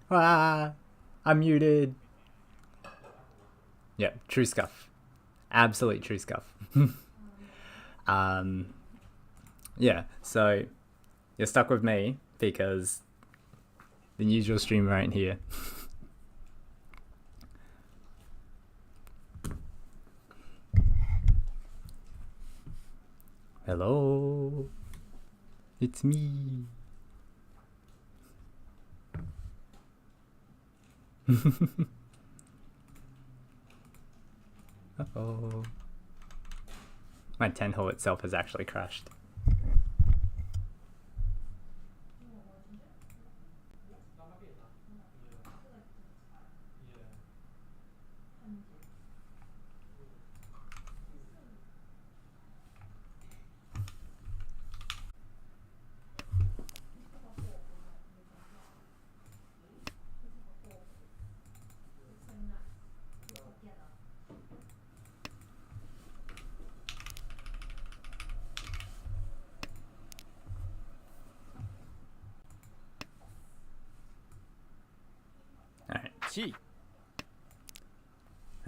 Ah, I'm muted. Yep, true scuff. Absolute true scuff. Yeah, so you're stuck with me because the usual streamer ain't here. Hello, it's me. Uh-oh. My 10 hole itself has actually crashed.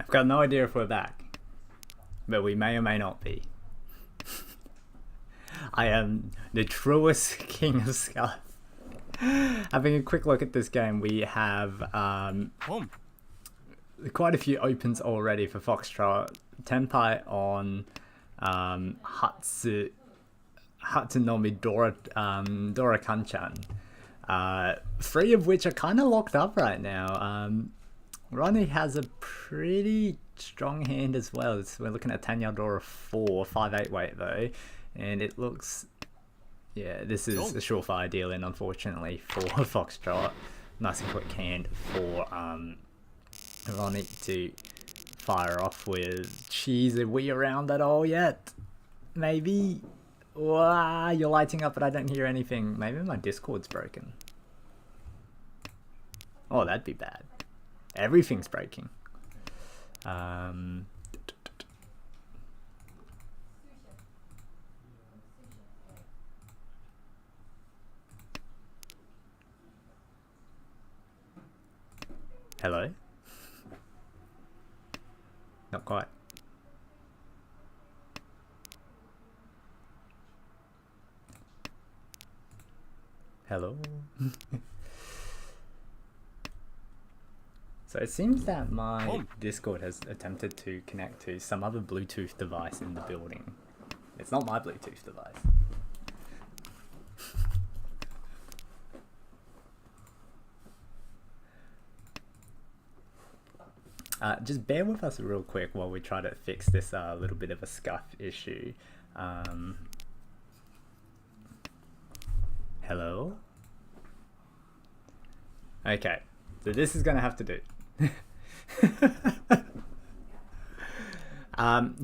I've got no idea if we're back, but we may or may not be. I am the truest king of scuff. Having a quick look at this game, we have quite a few opens already for Foxtrot. Tenpai on Hatsunomi Dora Kanchan. 3 of which are kind of locked up right now. Ronnie has a pretty strong hand as well. We're looking at Tanyadora 4, 5/8 weight though, and it looks, yeah, this is a surefire deal in, unfortunately, for Foxtrot. Nice and quick hand for Ronnie to fire off with. Jeez, are we around at all yet? Maybe. Wow, you're lighting up, but I don't hear anything. Maybe my Discord's broken. Oh, that'd be bad. Everything's breaking. Hello? Not quite. Hello? So it seems that my Discord has attempted to connect to some other Bluetooth device in the building. It's not my Bluetooth device. Just bear with us real quick while we try to fix this little bit of a scuff issue. Hello? Okay, so this is gonna have to do.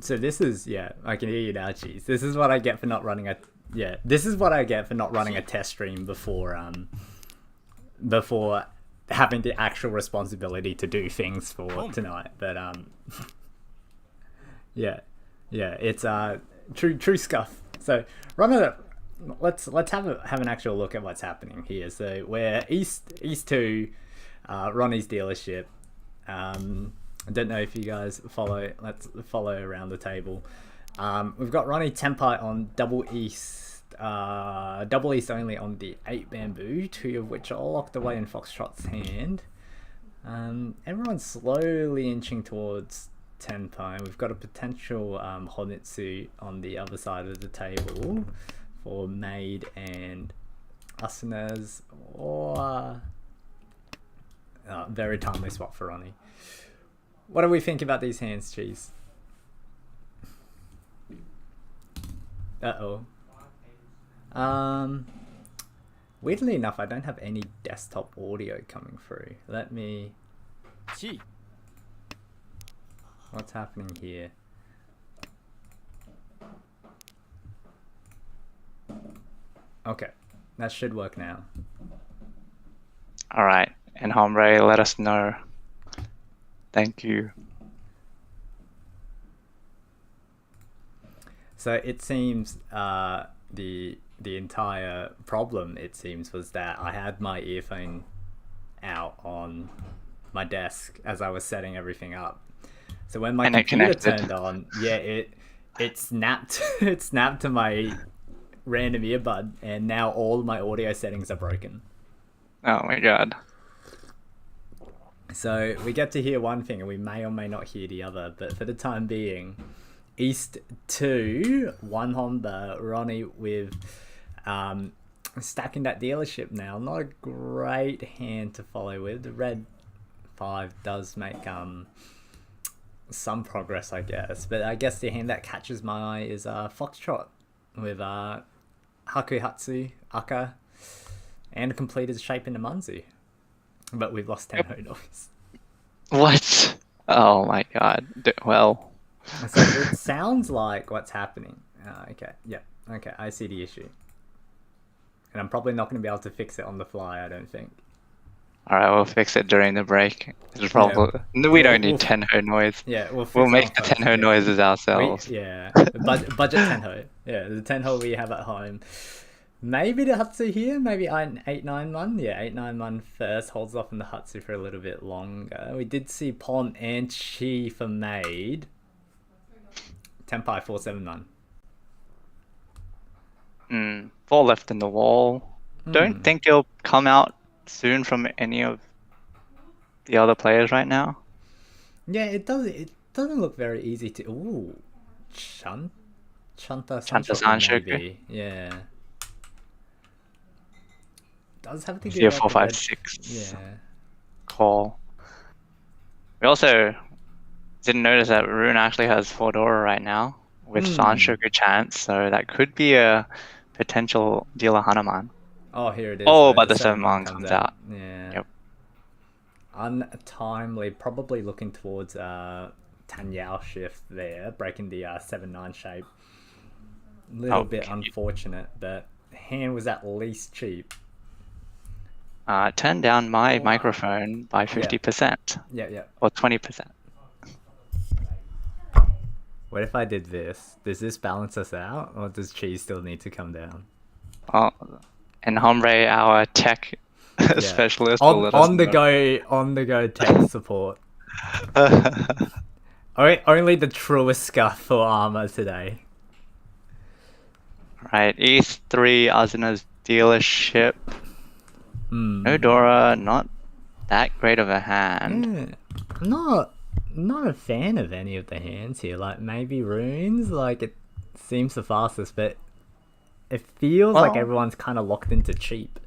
So this is, yeah, I can hear you now, cheese. This is what I get for not running a, yeah, this is what I get for not running a test stream before having the actual responsibility to do things for tonight. But yeah, it's true scuff. So let's have an actual look at what's happening here. So we're east to Ronnie's dealership. I don't know if you guys follow. Let's follow around the table. We've got Ronnie Tenpai on double east only on the 8 bamboo, 2 of which are all locked away in Foxtrot's hand. Everyone's slowly inching towards Tenpai. We've got a potential Honitsu on the other side of the table for Maid and Asuna's, or very timely spot for Ronnie. What do we think about these hands, Cheese? Uh-oh. Weirdly enough, I don't have any desktop audio coming through. Let me... What's happening here? Okay, that should work now. Alright, and Hombre, let us know. Thank you. So it seems the entire problem, it seems, was that I had my earphone out on my desk as I was setting everything up. So when my And it computer connected. turned on, yeah, it snapped it snapped to my random earbud, and now all my audio settings are broken. Oh my god. So we get to hear one thing, and we may or may not hear the other. But for the time being, East 2, one Honda, Ronnie with stacking that dealership now. Not a great hand to follow with. The red 5 does make some progress, I guess. But I guess the hand that catches my eye is Foxtrot with Hakuhatsu, Aka, and a completed shape into Manzu. But we've lost 10 Honois. What? Oh my god. Well, So it sounds like what's happening. Okay, yeah, okay, I see the issue. And I'm probably not going to be able to fix it on the fly, I don't think. alright, we'll fix it during the break. It's probably we don't need Tenho noise. Yeah, we'll fix We'll it make on the first, Tenho yeah. noises ourselves. Budget Tenho. Yeah, the Tenho we have at home. Maybe the Hatsu here, maybe 891. Yeah, 891 first, holds off in the Hatsu for a little bit longer. We did see Pon and Chi for Maid. Tenpai 479. 4 left in the wall. Don't think he'll come out soon from any of the other players right now. Yeah, it doesn't look very easy to. Ooh, Chanta Sanshoku. maybe. Yeah. Does have to See give a up 4, the 5, red- 6 Yeah. call. We also didn't notice that Rune actually has Fordora right now with Sanshoku chance, so that could be a potential dealer Hanuman. Oh, here it is. Oh, though. but the 7-1 7-1 comes out. Yeah. Yep. Untimely, probably looking towards Tanyao shift there, breaking the 7-9 shape. Little bit unfortunate, but hand was at least cheap. Turn down my microphone by 50%. Yeah. Or 20%. What if I did this? Does this balance us out, or does cheese still need to come down? Oh, and Hombre, our tech specialist, will let us on the go tech support. Only the truest scuff for ARMA today. Right, E3 Azuna's dealership. No Dora, not that great of a hand. Yeah. Not a fan of any of the hands here. Like maybe runes, like it seems the fastest, but it feels like everyone's kind of locked into cheap.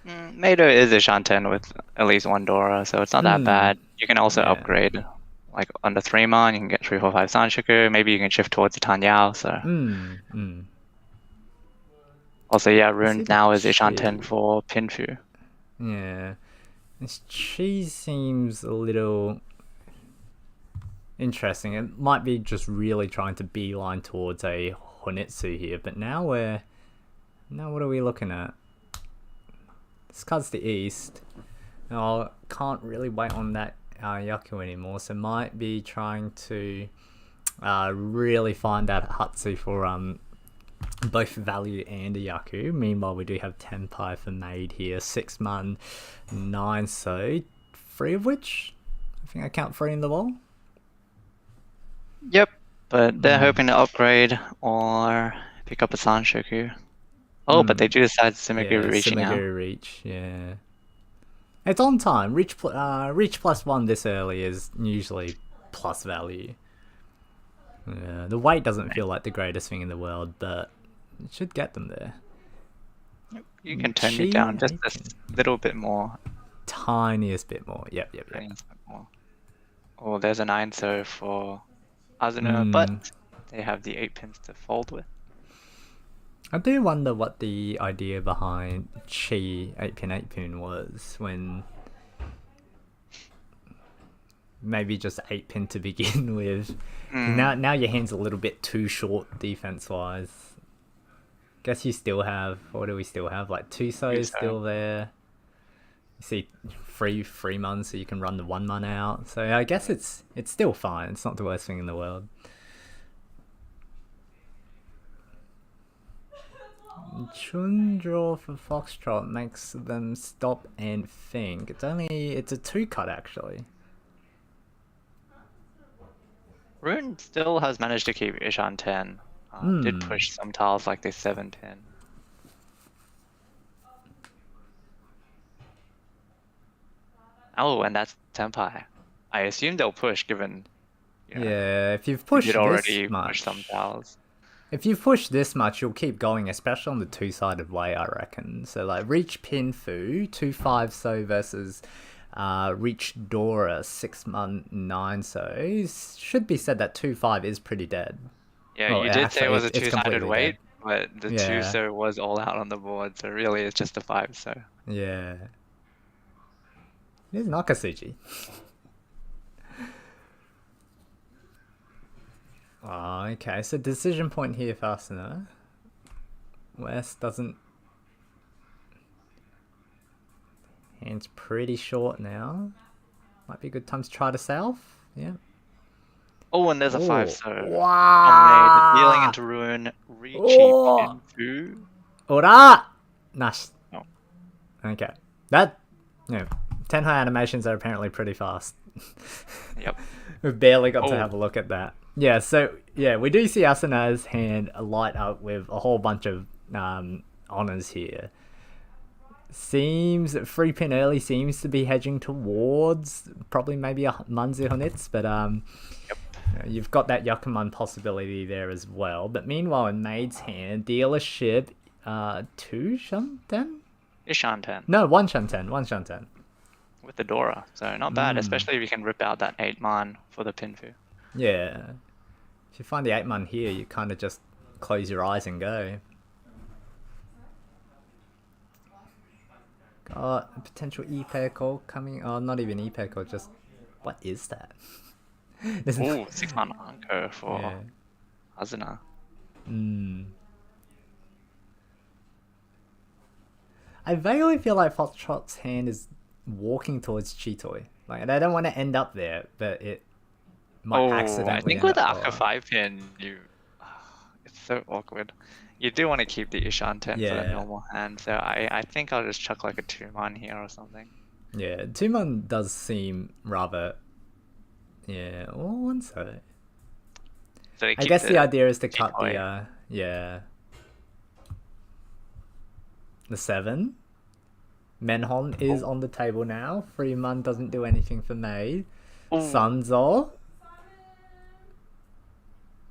Mado is a Shanten with at least 1 Dora, so it's not that bad. You can also upgrade, like under 3 man, you can get 3, 4, 5 Sanshoku. Maybe you can shift towards the Tanyao. So. Also, yeah, Rune now is a Shanten for Pinfu. Yeah, this cheese seems a little interesting. It might be just really trying to beeline towards a Honetsu here, but now what are we looking at? This card's the East. I can't really wait on that Yaku anymore, so might be trying to really find that Hatsu for both value and a Yaku. Meanwhile, we do have Tenpai for Maid here, 6 man, 9 so, 3 of which I think I count 3 in the wall. Yep, but they're hoping to upgrade or pick up a Sanshoku. Oh, but they do decide Simigu Riichi now. Simigu Reach, yeah. It's on time. Reach +1 this early is usually plus value. Yeah, the weight doesn't feel like the greatest thing in the world, but it should get them there. You can turn me down just a little bit more. Tiniest bit more. Yep. Oh, there's a 9 so for Azuna, but they have the 8 pins to fold with. I do wonder what the idea behind Chi 8 pin was, when maybe just 8 pin to begin with. Now your hand's a little bit too short defense wise. Guess you still have, what do we still have? Like 2 is still there. You see 3 months, so you can run the 1 man out. So I guess it's still fine. It's not the worst thing in the world. Chun draw for Foxtrot makes them stop and think. It's a 2 cut actually. Rune still has managed to keep Ishan 10. Did push some tiles like this 7-10. Oh, and that's Senpai. I assume they'll push given, you know, Yeah, if you've they pushed did this already much, push some tiles. if you've pushed this much, you'll keep going, especially on the two-sided way, I reckon. So like Reach Pinfu 2-5 so versus Reach Dora 6-9 9 so. Should be said that 2-5 is pretty dead. Yeah, Well, you did say it was a it's two-sided completely weight, dead. but the Yeah. 2 so was all out on the board, so really it's just a 5 so. Yeah. Here's Nakasuchi. Oh, okay, so decision point here for Asuna. West doesn't... Hand's pretty short now. Might be a good time to try to south. Yeah. Oh, and there's a 5 Oh, so. wow. Dealing into Ruin, Riichi, Oh. Pinfu. Ora! Nice. Oh. Okay. That, 10 high animations are apparently pretty fast. Yep. We've barely got to have a look at that. Yeah, so, yeah, we do see Asuna's hand light up with a whole bunch of honors here. Seems, free pin early seems to be hedging towards probably maybe a Manzi Honitz, but you've got that Yakuman possibility there as well. But meanwhile, in Maid's hand, dealership 2 Shanten? Ishan 10. No, 1 Shanten, 1 Shanten. With the Dora, so not bad, especially if you can rip out that 8-man for the Pinfu. Yeah. If you find the 8-man here, you kind of just close your eyes and go. Got a potential e-pair call coming. Oh, not even e-pair call, just... What is that? Ooh, 6-man Anko for Asuna. I vaguely feel like Foxtrot's hand is walking towards Chitoy. Like, I don't want to end up there, but it might accidentally I think with the Aka 5 pin, it's so awkward. You do want to keep the Ishan 10 for the normal hand, so I think I'll just chuck like a 2-man here or something. Yeah, 2-man does seem rather... Yeah, or 1 so. I guess the idea is to cut the... The 7. Menhon is on the table now. Freeman doesn't do anything for Maid. Sunzo.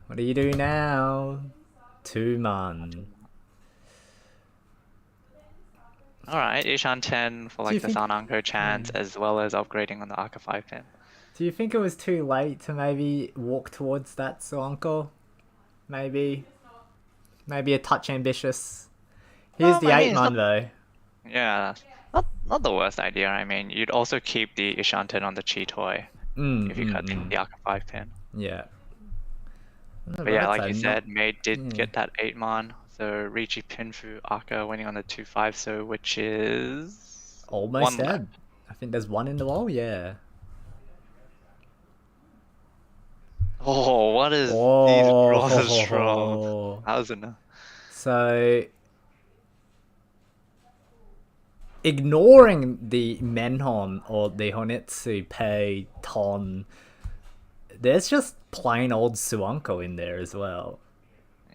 What do you do now? 2-man. Alright, Ishan 10 for like the Sananko chance, as well as upgrading on the Aka 5 pin. Do you think it was too late to maybe walk towards that Suanko? Maybe a touch ambitious. Here's the 8-man though. Yeah, not the worst idea. I mean, you'd also keep the Ishan 10 on the Chitoy if you cut the Aka 5 pin. Yeah. But yeah, like you said, Maid did get that 8-man. So Riichi Pinfu Aka winning on the 2-5 so, which is... Almost dead. I think there's 1 in the wall, yeah. Oh, what is these draws from Asuna? So... Ignoring the Menhon or the Honetsu Pei Ton, there's just plain old Suanko in there as well.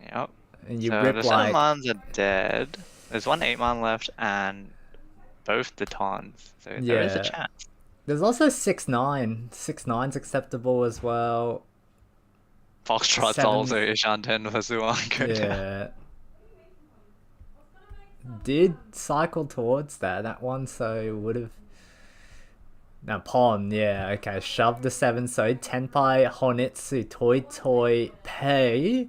Yep. And you so rip the like... 7-mans are dead. There's 1 8-man left and both the Tons. So there is a chance. There's also 6-9. 6-9's acceptable as well. Foxtrot's also Ishan 10 for Suanko. Yeah. Did cycle towards that one, so would have... Now, Pon, yeah, okay. Shove the 7, so Tenpai, Honetsu, Toy, Pei,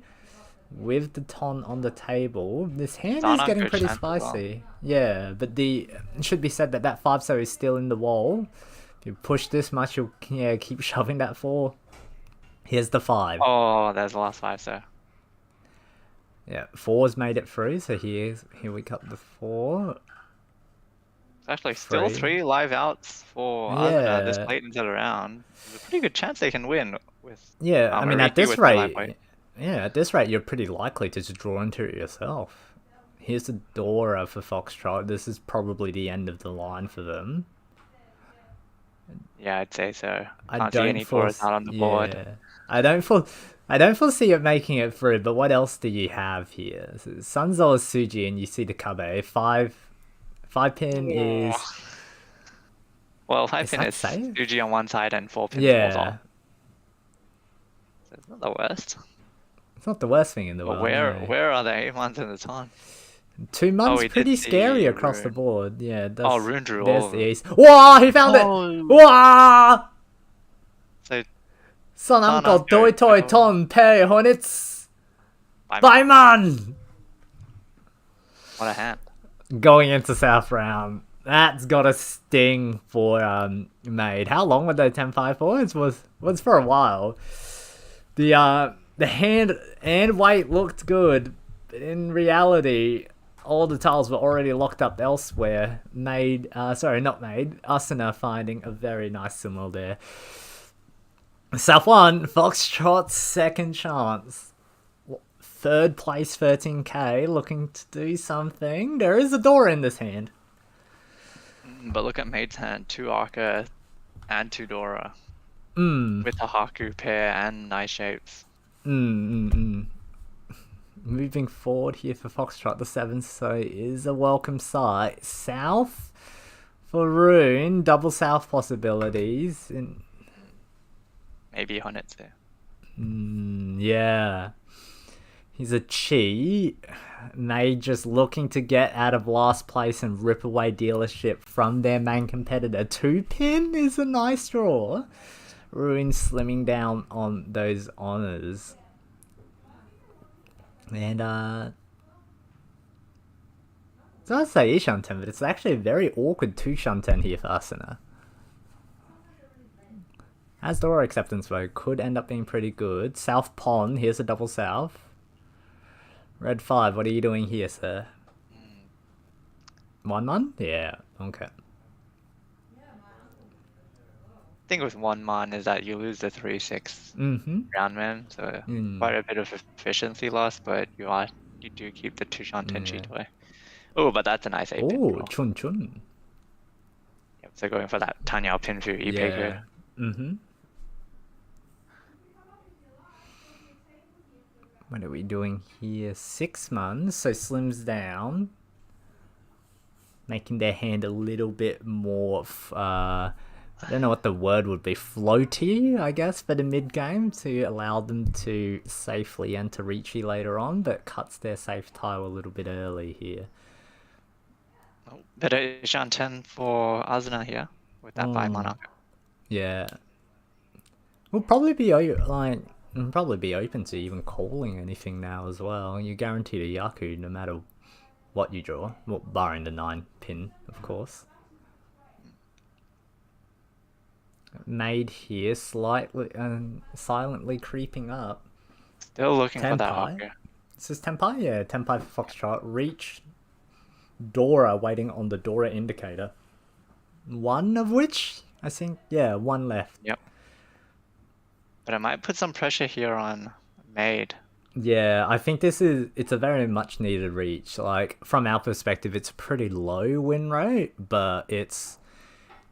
with the Ton on the table. This hand is getting pretty spicy. Yeah, but it should be said that 5 so is still in the wall. If you push this much, you'll keep shoving that 4. Here's the 5. Oh, there's the last 5 so. Yeah, 4's made it through, so here we cut the 4. It's actually still 3 live outs for Asuna. This Clayton's at around. There's a pretty good chance they can win with. Yeah, I mean at this rate, you're pretty likely to just draw into it yourself. Here's the Dora for Foxtrot. This is probably the end of the line for them. Yeah, I'd say so. I Can't see don't any Doras foresee. out on the board. Yeah, I don't for. I don't foresee it making it through. But what else do you have here? So Sunzo is Suji, and you see the Kabe. Five pin is. Well, 5 Is pin that is safe? Fuji on one side and 4 pin falls off. Yeah, So it's not the worst. it's not the worst thing in the But world. No. where are the 8 months in the ton? 2 Oh, months we did pretty scary see across the Rune. board. Yeah, Oh, that's Rune drew all there's of the them. ace. Wow, he found it. Oh, Wow. so son Sana 個對台ton pe honits Baiman what a hand. going into South round. That's got a sting for Maid. How long were they 10-5 for? It was for a while. The hand and weight looked good, but in reality, all the tiles were already locked up elsewhere. Sorry, not Maid. Asuna finding a very nice symbol there. South 1, Foxtrot, second chance. Third place, 13k, looking to do something. There is a door in this hand. But look at Maid's hand, 2 Arca and 2 Dora. With a Haku pair and nice shapes. Moving forward here for Foxtrot, the 7, so is a welcome sight. South for Rune, double south possibilities. Maybe Honetsu. Yeah. He's a Chi. May just looking to get out of last place and rip away dealership from their main competitor. 2 pin is a nice draw. Ruin slimming down on those honors. And so I'd say Ishanten, but it's actually a very awkward 2 Shanten here for Asuna. As door acceptance though, could end up being pretty good. South Pond, here's a double south. Red 5, what are you doing here, sir? 1-1? Yeah, okay. Thing with 1 mon is that you lose the 3-6 round man, so quite a bit of efficiency loss, but you do keep the 2 Shanten cheat away. Oh, but that's a nice 8 pin draw. Chun Chun. Yep, so going for that Tanyao pin for Ipeku. What are we doing here? 6 months, so slims down. Making their hand a little bit more, I don't know what the word would be, floaty, I guess, for the mid-game to allow them to safely enter Riichi later on, but cuts their safe tile a little bit early here. Better Shanten for Asuna here with that 5 mana. Yeah. We'll probably be open to even calling anything now as well. You're guaranteed a Yaku no matter what you draw. Well, barring the 9 pin, of course. Made here, slightly silently creeping up. Still looking Tenpai. for that Arca. This is Tenpai? Yeah, Tenpai for Foxtrot. Reach Dora waiting on the Dora indicator. 1 of which, I think, yeah, 1 left. Yep. But I might put some pressure here on Maid. Yeah, I think it's a very much needed reach. Like, from our perspective, it's a pretty low win rate, but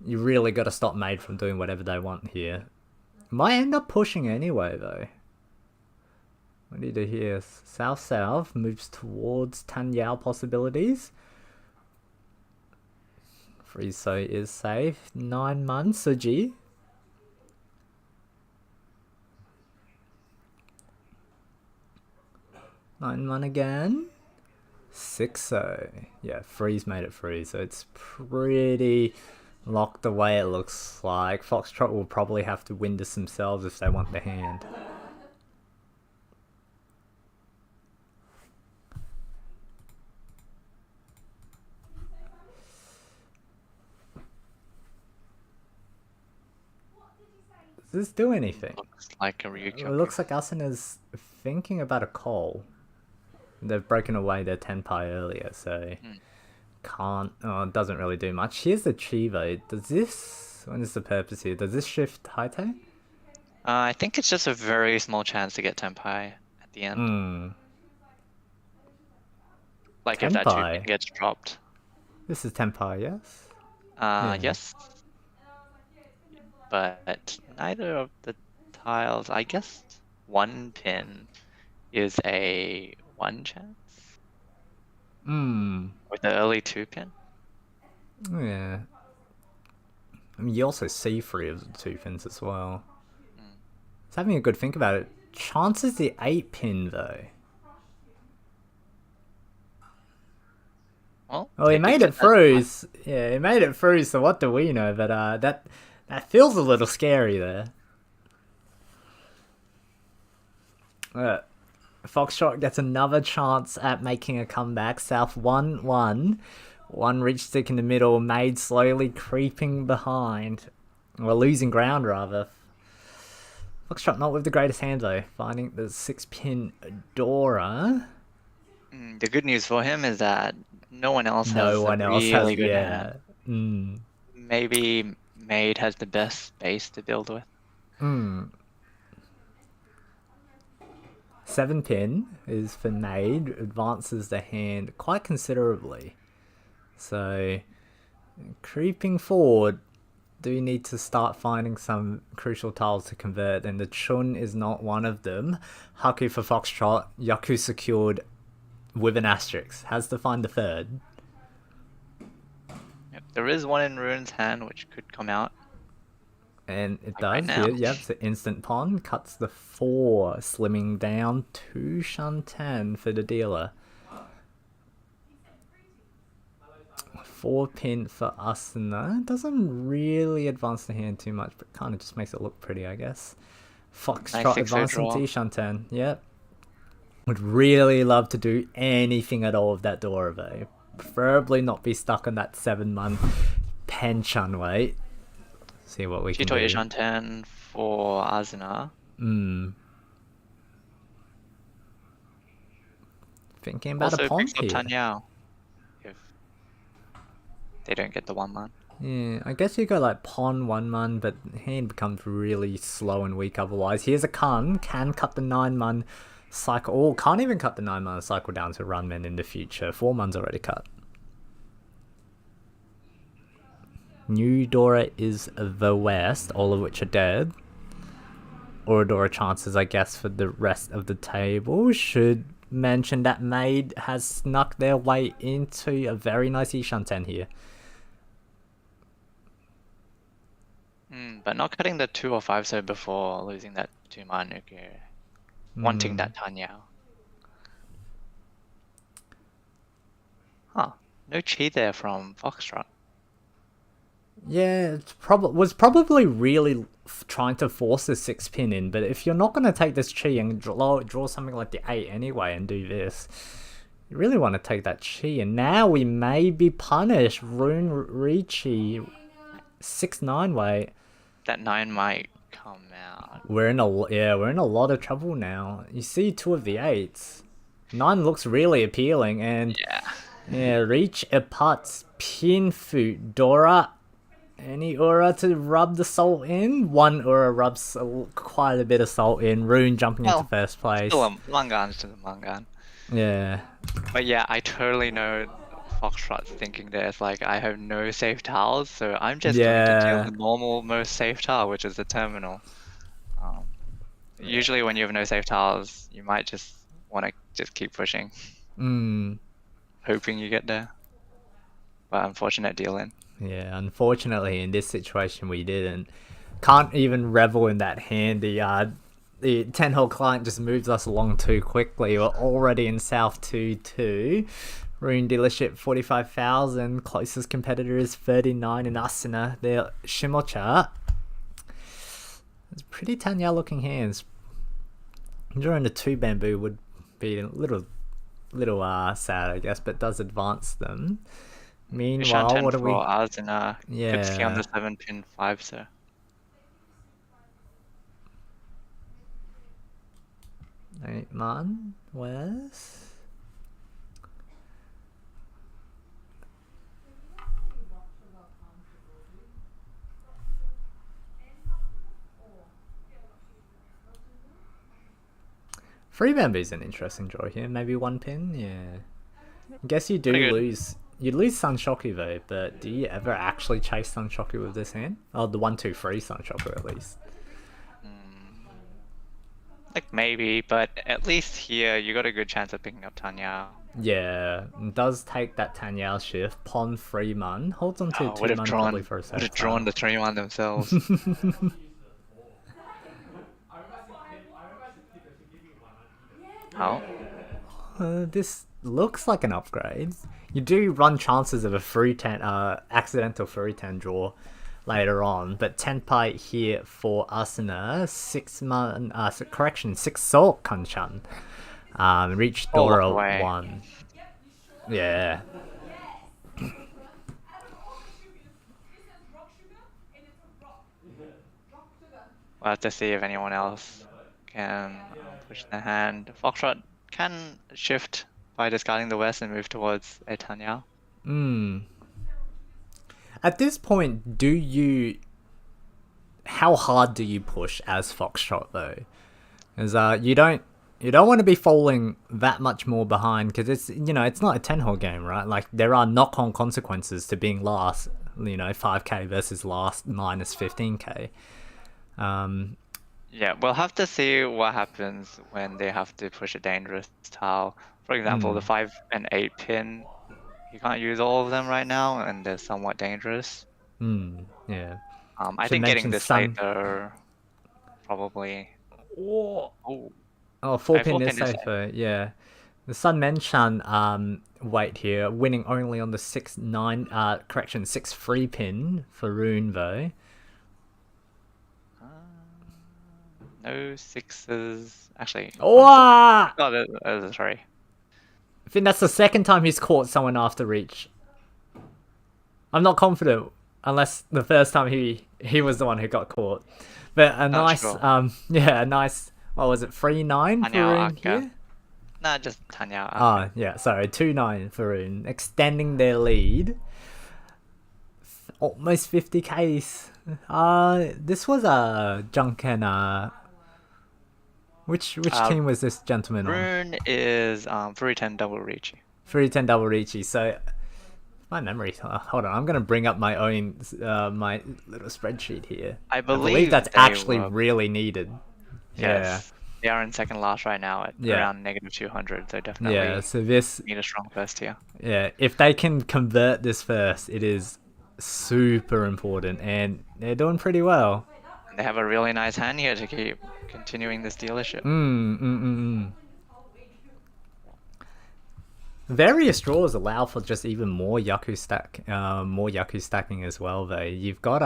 you really got to stop Maid from doing whatever they want here. Might end up pushing anyway, though. What do you do here? South moves towards Tanyao possibilities. Friso is safe. 9 months, Suji. Nine one again. 6-0. Yeah, Freeze made it free, so it's pretty locked away, it looks like. Foxtrot will probably have to win this themselves if they want the hand. Does this do anything? Looks like a Ryukyu. It looks like Asuna's thinking about a call. They've broken away their Tenpai earlier, so it doesn't really do much. Here's the Chivo. What is the purpose here? Does this shift Haite? I think it's just a very small chance to get Tenpai at the end. Like if that 2 gets dropped. This is Tenpai, yes? Yes. but neither of the tiles. I guess one pin is a one chance with the early two pin. Yeah. I mean, you also see 3 of the 2 pins as well. It's having a good think about it. Chances the 8 pin though. Well, He they made did it get that through. one. Yeah, he made it through. So what do we know? But that feels a little scary there. Foxtrot gets another chance at making a comeback. South 1-1. One reach stick in the middle. Maid slowly creeping behind. Well, losing ground rather. Foxtrot not with the greatest hand though. Finding the 6-pin Dora. The good news for him is that no one else No has a one else has. really good Yeah. hand. Maybe Maid has the best space to build with. 7-pin is for Maid. Advances the hand quite considerably. So, creeping forward, do we need to start finding some crucial tiles to convert? And the Chun is not one of them. Haku for Foxtrot. Yaku secured with an asterisk. Has to find the third. Yep, there is one in Rune's hand which could come out. And it Right does. now. Yep, so instant pawn. Cuts the 4. Slimming down to Shantan for the dealer. 4-pin for Asuna. Doesn't really advance the hand too much, but kind of just makes it look pretty, I guess. Foxtrot Nice 6-0 advancing draw. to Shantan. Yep. Would really love to do anything at all with that Dorave. Preferably not be stuck on that 7-month pension wait. See what we can do. Chitoya Shantan for Azuna. Thinking about Also a pawn picks up here. Tanyao if they don't get the 1-man. Yeah, I guess you go like pawn 1-man, but hand becomes really slow and weak otherwise. Here's a can cut the 9-man cycle. Oh, can't even cut the 9-man cycle down to runman in the future. 4-man's already cut. New Dora is the west, all of which are dead. Oradora chances, I guess, for the rest of the table. Should mention that Maid has snuck their way into a very nice Ishanten here. But not cutting the 2 or 5 so before losing that 2-man nuke. Wanting that Tanyao. Huh. No chi there from Foxtrot. Yeah, it's was probably really trying to force the 6-pin in, but if you're not going to take this chi and draw something like the 8 anyway and do this, you really want to take that chi. And now we may be punished. Rune Riichi 6-9 weight. That 9 might come out. We're in a lot of trouble now. You see 2 of the 8s. 9 looks really appealing, and reach a putts pin foot Dora. Any Ura to rub the salt in? 1 Ura rubs quite a bit of salt in. Rune jumping into first place. Still a Mangan's to the Mangan. Yeah. But yeah, I totally know Foxtrot's thinking there. It's like, I have no safe tiles, so I'm just going to deal the normal most safe tile, which is the terminal. Usually when you have no safe tiles, you might just want to just keep pushing. Hoping you get there. But unfortunate deal in. Yeah, unfortunately in this situation we didn't. Can't even revel in that hand. The 10-hole client just moves us along too quickly. We're already in South 2-2. Rune dealership 45,000. Closest competitor is 39 in Asuna. They're Shimocha. It's pretty Tanya looking hands. Drawing the 2 bamboo would be a little sad, I guess, but does advance them. Meanwhile, what are we? Azuna. Kupski on the 7-pin 5, sir. Eight man, where's? Free bamboo's an interesting draw here. Maybe 1 pin, yeah. I guess you do lose you lose Sunshoku though, but do you ever actually chase Sunshoku with this hand? Oh, the 1-2-3 Sunshoku at least. Like maybe, but at least here you got a good chance of picking up Tanya. Yeah, does take that Tanyao shift. Pon 3-man. Holds on to Oh, would have 2-man probably drawn, for a would safe have drawn the 3-1 themselves. Oh, This looks like an upgrade. You do run chances of a accidental 3-10 draw later on, but Tenpai here for Asuna, 6-man, correction, 6 Salt Kanchan. Reach All Dora away. 1. Yeah. We'll have to see if anyone else can push the hand. Foxtrot can shift by discarding the west and move towards a Tanya. At this point, how hard do you push as Foxtrot though? Because you don't want to be falling that much more behind, because it's it's not a 10-hole game, right? Like there are knock-on consequences to being last. 5k versus last minus 15k. Yeah, we'll have to see what happens when they have to push a dangerous tile. For example, the 5 and 8 pin, you can't use all of them right now, and they're somewhat dangerous. Yeah. I Should think getting mention this Sun- late though, probably. Oh, Oh, 4-pin is 4-pin is safer. Yeah. The Sun Menchan wait here, winning only on the 6-9 correction 6-3 pin for Rune though. no 6s. Actually. Oh! Sorry. I think that's the second time he's caught someone after reach. I'm not confident, unless the first time he was the one who got caught. But a nice, sure. a nice, what was it, 3-9 for Rune here? Nah, just Tanya. Ah, yeah, sorry, 2-9 for Rune, extending their lead. Almost 50Ks. This was a Junken, which team was this gentleman on? Rune is 310 double Riichi. 310 double Riichi. So my memory. Hold on, I'm gonna bring up my own my little spreadsheet here. I believe that's they actually were- really needed. Yes. They are in second last right now at around negative 200, so definitely Yeah. So this. need a strong first here. Yeah. If they can convert this first, it is super important, and they're doing pretty well. And they have a really nice hand here to keep continuing this dealership. Various draws allow for just even more Yaku stacking as well though. You've got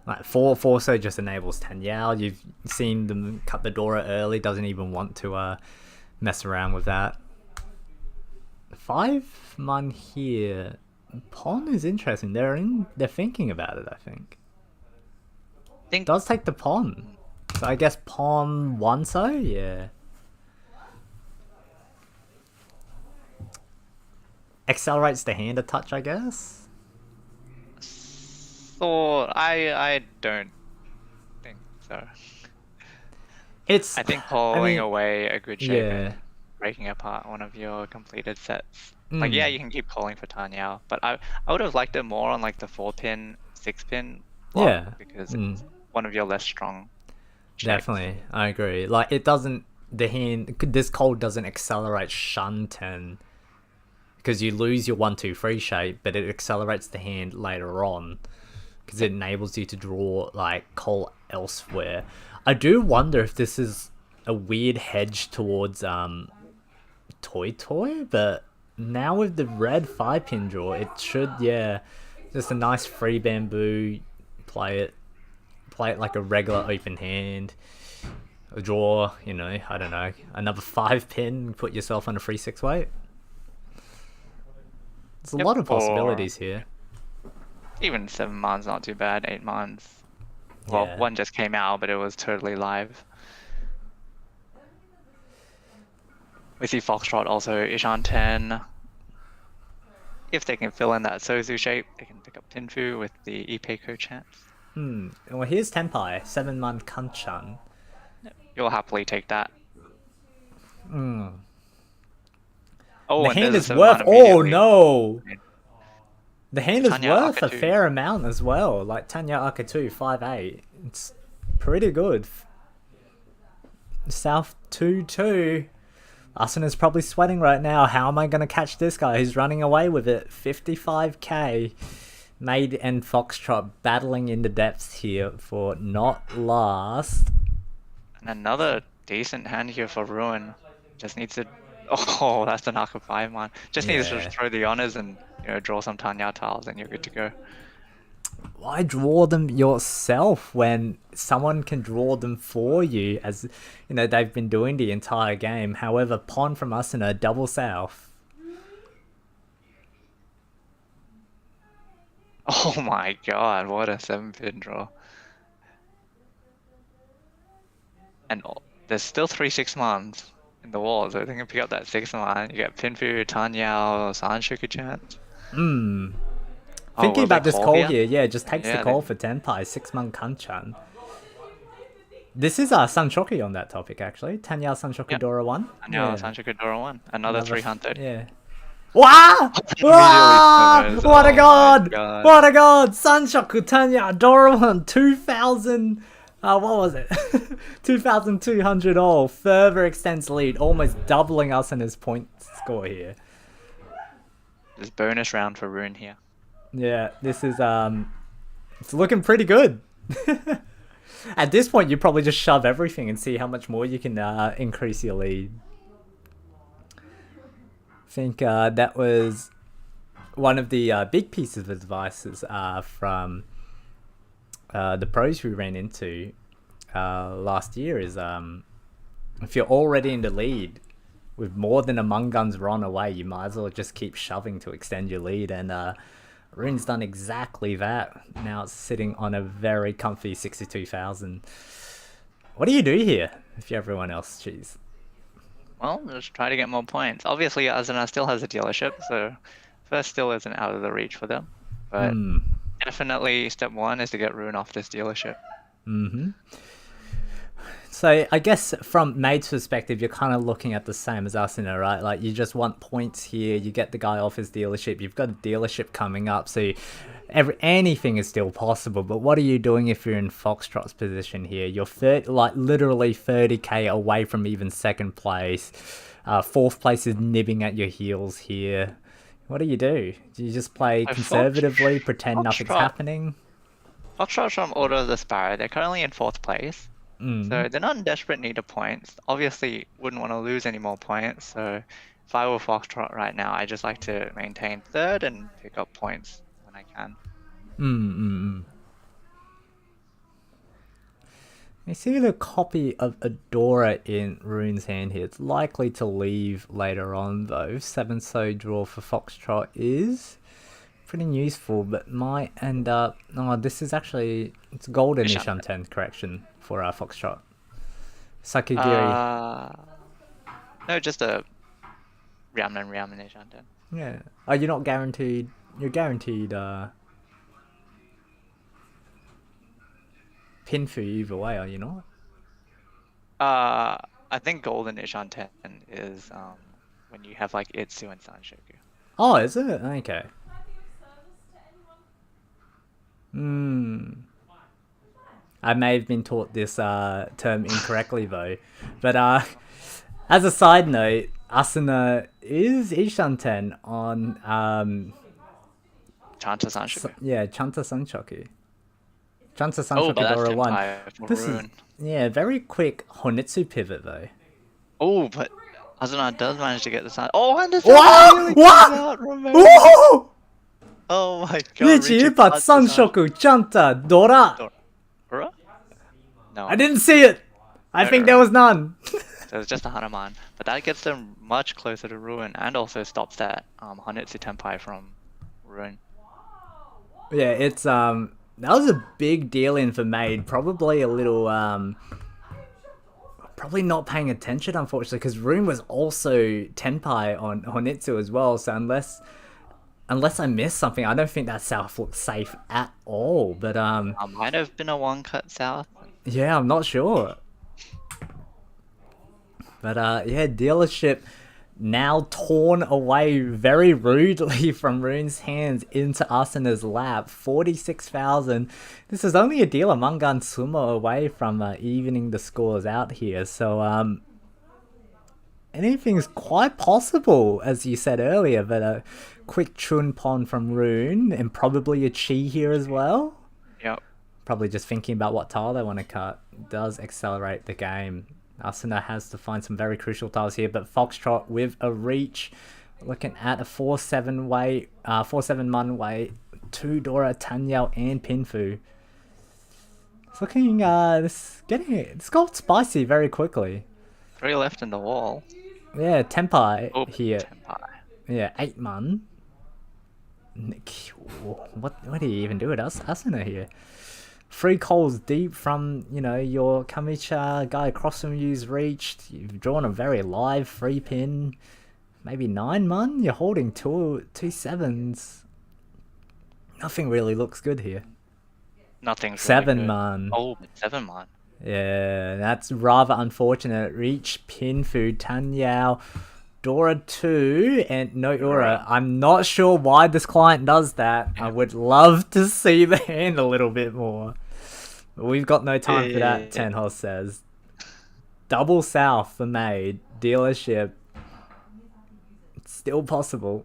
like Forso just enables Tanyao. You've seen them cut the Dora early, doesn't even want to mess around with that. 5-man here. Pon is interesting. They're thinking about it, I think. Does take the Pon. So I guess Pon 1 so? Yeah. Accelerates the hand a touch, I guess. So I don't think so. I think pulling away a good shape and breaking apart one of your completed sets. Like yeah, you can keep calling for Tanyao, but I would have liked it more on like the 4-pin, 6-pin block, Yeah. because it's one of your less strong shapes. Definitely, I agree. Like it doesn't, this cold doesn't accelerate Shunten because you lose your 1-2-3 shape, but it accelerates the hand later on because it enables you to draw like coal elsewhere. I do wonder if this is a weird hedge towards Toy, but now with the red 5-pin draw, it should, just a nice free bamboo, play it like a regular open hand, a draw, I don't know, another 5-pin, put yourself on a free 6 weight. There's a lot of possibilities here. Even 7-man's not too bad, 8-man's. Well, one just came out, but it was totally live. We see Foxtrot also Ishan 10. If they can fill in that Sozu shape, they can pick up Tinfu with the Ipeiko chance. Well, here's Tenpai, 7-man Kanchan. You'll happily take that. Oh, Oh, The and hand there's is a worth. certain amount Oh immediately. no! The hand is Tanya worth a Akatu. fair amount as well. Like Tanya Akatu, 5'8". It's pretty good. South 2-2. Asuna's probably sweating right now. How am I going to catch this guy? He's running away with it. 55k. Maid and Foxtrot battling in the depths here for not last. And another decent hand here for Ruin. Just needs to. Oh, that's the Naka 5 man. Just needs to Yeah. throw the honors and draw some Tanya tiles, and you're good to go. Why draw them yourself when someone can draw them for you, as they've been doing the entire game? However, pawn from Asuna, double south. Oh my god, what a 7-pin draw. And there's still 3-6 mans in the wall, so I think you pick up that 6 man, you get Pinfu, Tanyao, Sanshoku chance. Thinking will they about this call call here? here, yeah, just takes Yeah, the call for Tenpai, 6-man Kanchan. This is Sanshoku on that topic, actually. Tanya Sanshoku Yep. Dora 1. Tanyao, Sanshoku Dora 1. Another 300. Yeah. Wow! Wow! What a god! What a god! Sanshoku Tanya Dora 1, 2000. What was it? 2,200 all. Further extends lead, almost doubling us in his point score here. This bonus round for Rune here. Yeah, this is it's looking pretty good. At this point, you probably just shove everything and see how much more you can increase your lead. I think that was one of the big pieces of advice from the pros we ran into last year is if you're already in the lead with more than a Mungun's run away, you might as well just keep shoving to extend your lead, and Rune's done exactly that. Now it's sitting on a very comfy 62,000. What do you do here if you're everyone else? Jeez. Well, just try to get more points. Obviously, Azuna still has a dealership, so first still isn't out of the reach for them. But definitely step 1 is to get Rune off this dealership. So I guess from Maid's perspective, you're kind of looking at the same as Asuna, right? Like you just want points here, you get the guy off his dealership, you've got a dealership coming up, so anything is still possible. But what are you doing if you're in Foxtrot's position here? You're literally 30k away from even second place. Fourth place is nibbing at your heels here. What do? Do you just play conservatively, pretend nothing's happening? Foxtrot from Order of the Sparrow, they're currently in 4th place. So they're not in desperate need of points. Obviously, wouldn't want to lose any more points. So if I were Foxtrot right now, I just like to maintain 3rd and pick up points when I can. I see the copy of Adora in Rune's hand here. It's likely to leave later on though. 7-so draw for Foxtrot is pretty useful, but might end up... Oh, this is actually... It's golden Nishanten, correction, for Foxtrot. Sakigiri. No, just a Riamnen Nishanten. Yeah. Oh, you're not guaranteed... You're guaranteed pin for you either way, are you not? I think golden Nishanten is when you have like Itsu and Sanshoku. Oh, is it? Okay. I may have been taught this term incorrectly though. But as a side note, Asuna is Ishanten on Chanta Sanshoku. yeah, Chanta Sanshoku. Chanta Sanshoku Dora 1. This is, yeah, very quick Honitsu pivot though. Oh, but Asuna does manage to get the side. Oh, and it's What? What? Whoa! Oh my god. Riichi but Sanshoku Chanta Dora. Dora? No. I didn't see it. I think there was none. So it's just a Hanuman, but that gets them much closer to Ruin and also stops that Honitsu Tenpai from Ruin. Yeah, it's that was a big deal in for Maid. Probably a little probably not paying attention, unfortunately, because Ruin was also Tenpai on Honitsu as well. So unless I missed something, I don't think that south looks safe at all. But might have been a one-cut south. Yeah, I'm not sure. But yeah, dealership Now torn away very rudely from Rune's hands into Asuna's lap. 46,000. This is only a deal among Gun Sumo away from evening the scores out here. So, anything's quite possible, as you said earlier, but a quick Chun Pon from Rune and probably a Chi here as well. Yep. Probably just thinking about what tile they want to cut. Does accelerate the game. Asuna has to find some very crucial tiles here, but Foxtrot with a reach, looking at a 4-7 way, 4-7 Mun way, 2 Dora, Tanyao, and Pinfu. It's looking, it's got spicy very quickly. 3 left in the wall. Yeah, Tenpai here. Tenpai. Yeah, 8 Mun. What do you even do with Asuna here? 3 coals deep from, your Kamicha guy across from you's reached. You've drawn a very live 3 pin. Maybe 9 Mun? You're holding two 7s. Nothing really looks good here. Nothing's 7 really good. Mun. Oh, 7 Mun. Yeah, that's rather unfortunate. Reach, Pinfu, Tanyao, Dora 2, and no Dora. I'm not sure why this client does that. I would love to see the hand a little bit more. But we've got no time for that, Tenhos says. Double south for Made. Dealership. It's still possible.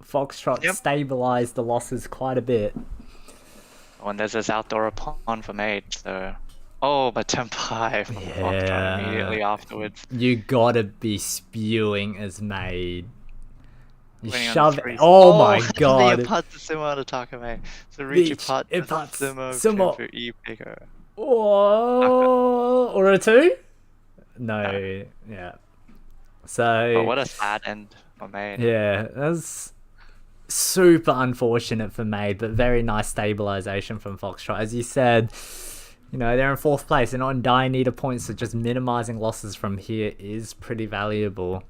Foxtrot stabilized the losses quite a bit. Oh, and there's this outdoor pawn for Made, so... Oh, but Tenpai from Foxtrot immediately afterwards. You gotta be spewing as Made. You Winning shove on it. Oh my The god. Ipat Sumo to Takame. So Riichi Pat Sumo. for E-Picker. Oh, or a 2? No. Yeah. So. Oh, what a sad end for Made. Yeah, that's super unfortunate for Made, but very nice stabilization from Foxtrot. As you said, they're in 4th place. They're not in dire need of points, so just minimizing losses from here is pretty valuable.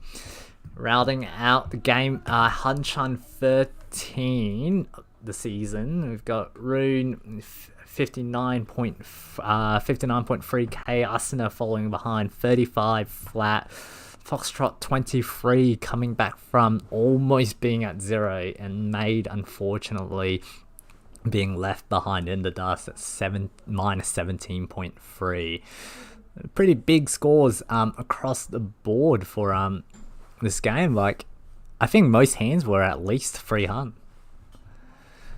Rounding out the game, Hanchan 13 the season. We've got Rune 59.3k, Asuna following behind 35 flat. Foxtrot 23 coming back from almost being at 0, and Made unfortunately being left behind in the dust at minus 17.3. Pretty big scores across the board for this game. Like, I think most hands were at least 300.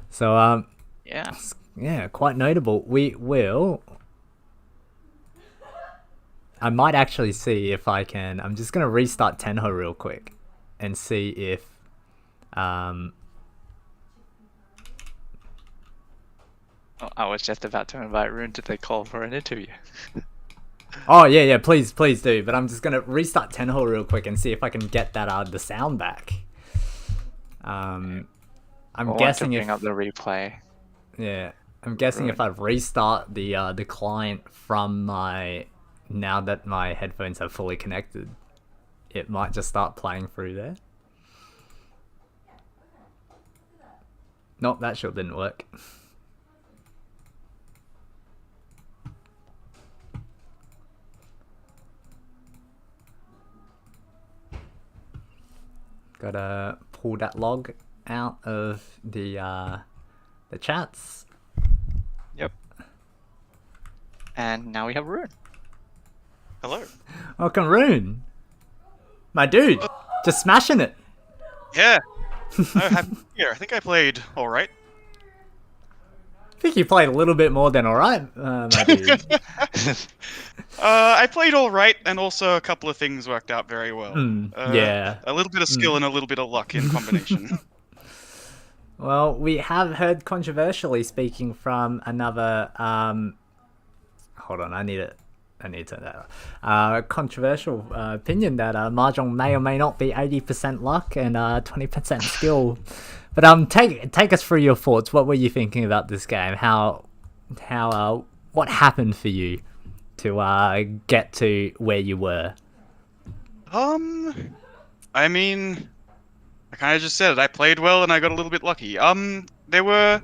So yeah, quite notable. I might actually see if I can. I'm just gonna restart Tenho real quick and see if I was just about to invite Rune to the call for an interview. Oh yeah, please do. But I'm just gonna restart Tenho real quick and see if I can get that the sound back. I'm guessing bring up the replay. Yeah, I'm guessing if I restart the client from now that my headphones are fully connected, it might just start playing through there. Nope, that sure didn't work. Gotta pull that log out of the chats. Yep. And now we have Rune. Hello. Welcome, Rune. My dude, just smashing it. Yeah. Yeah, I think I played all right. I think you played a little bit more than all right, my dude. I played all right, and also a couple of things worked out very well. Yeah. A little bit of skill and a little bit of luck in combination. Well, we have heard controversially speaking from another. Hold on, I need to turn that up. Controversial opinion that Mahjong may or may not be 80% luck and 20% skill. But take us through your thoughts. What were you thinking about this game? What happened for you to get to where you were? I mean, I kind of just said it. I played well and I got a little bit lucky. There were,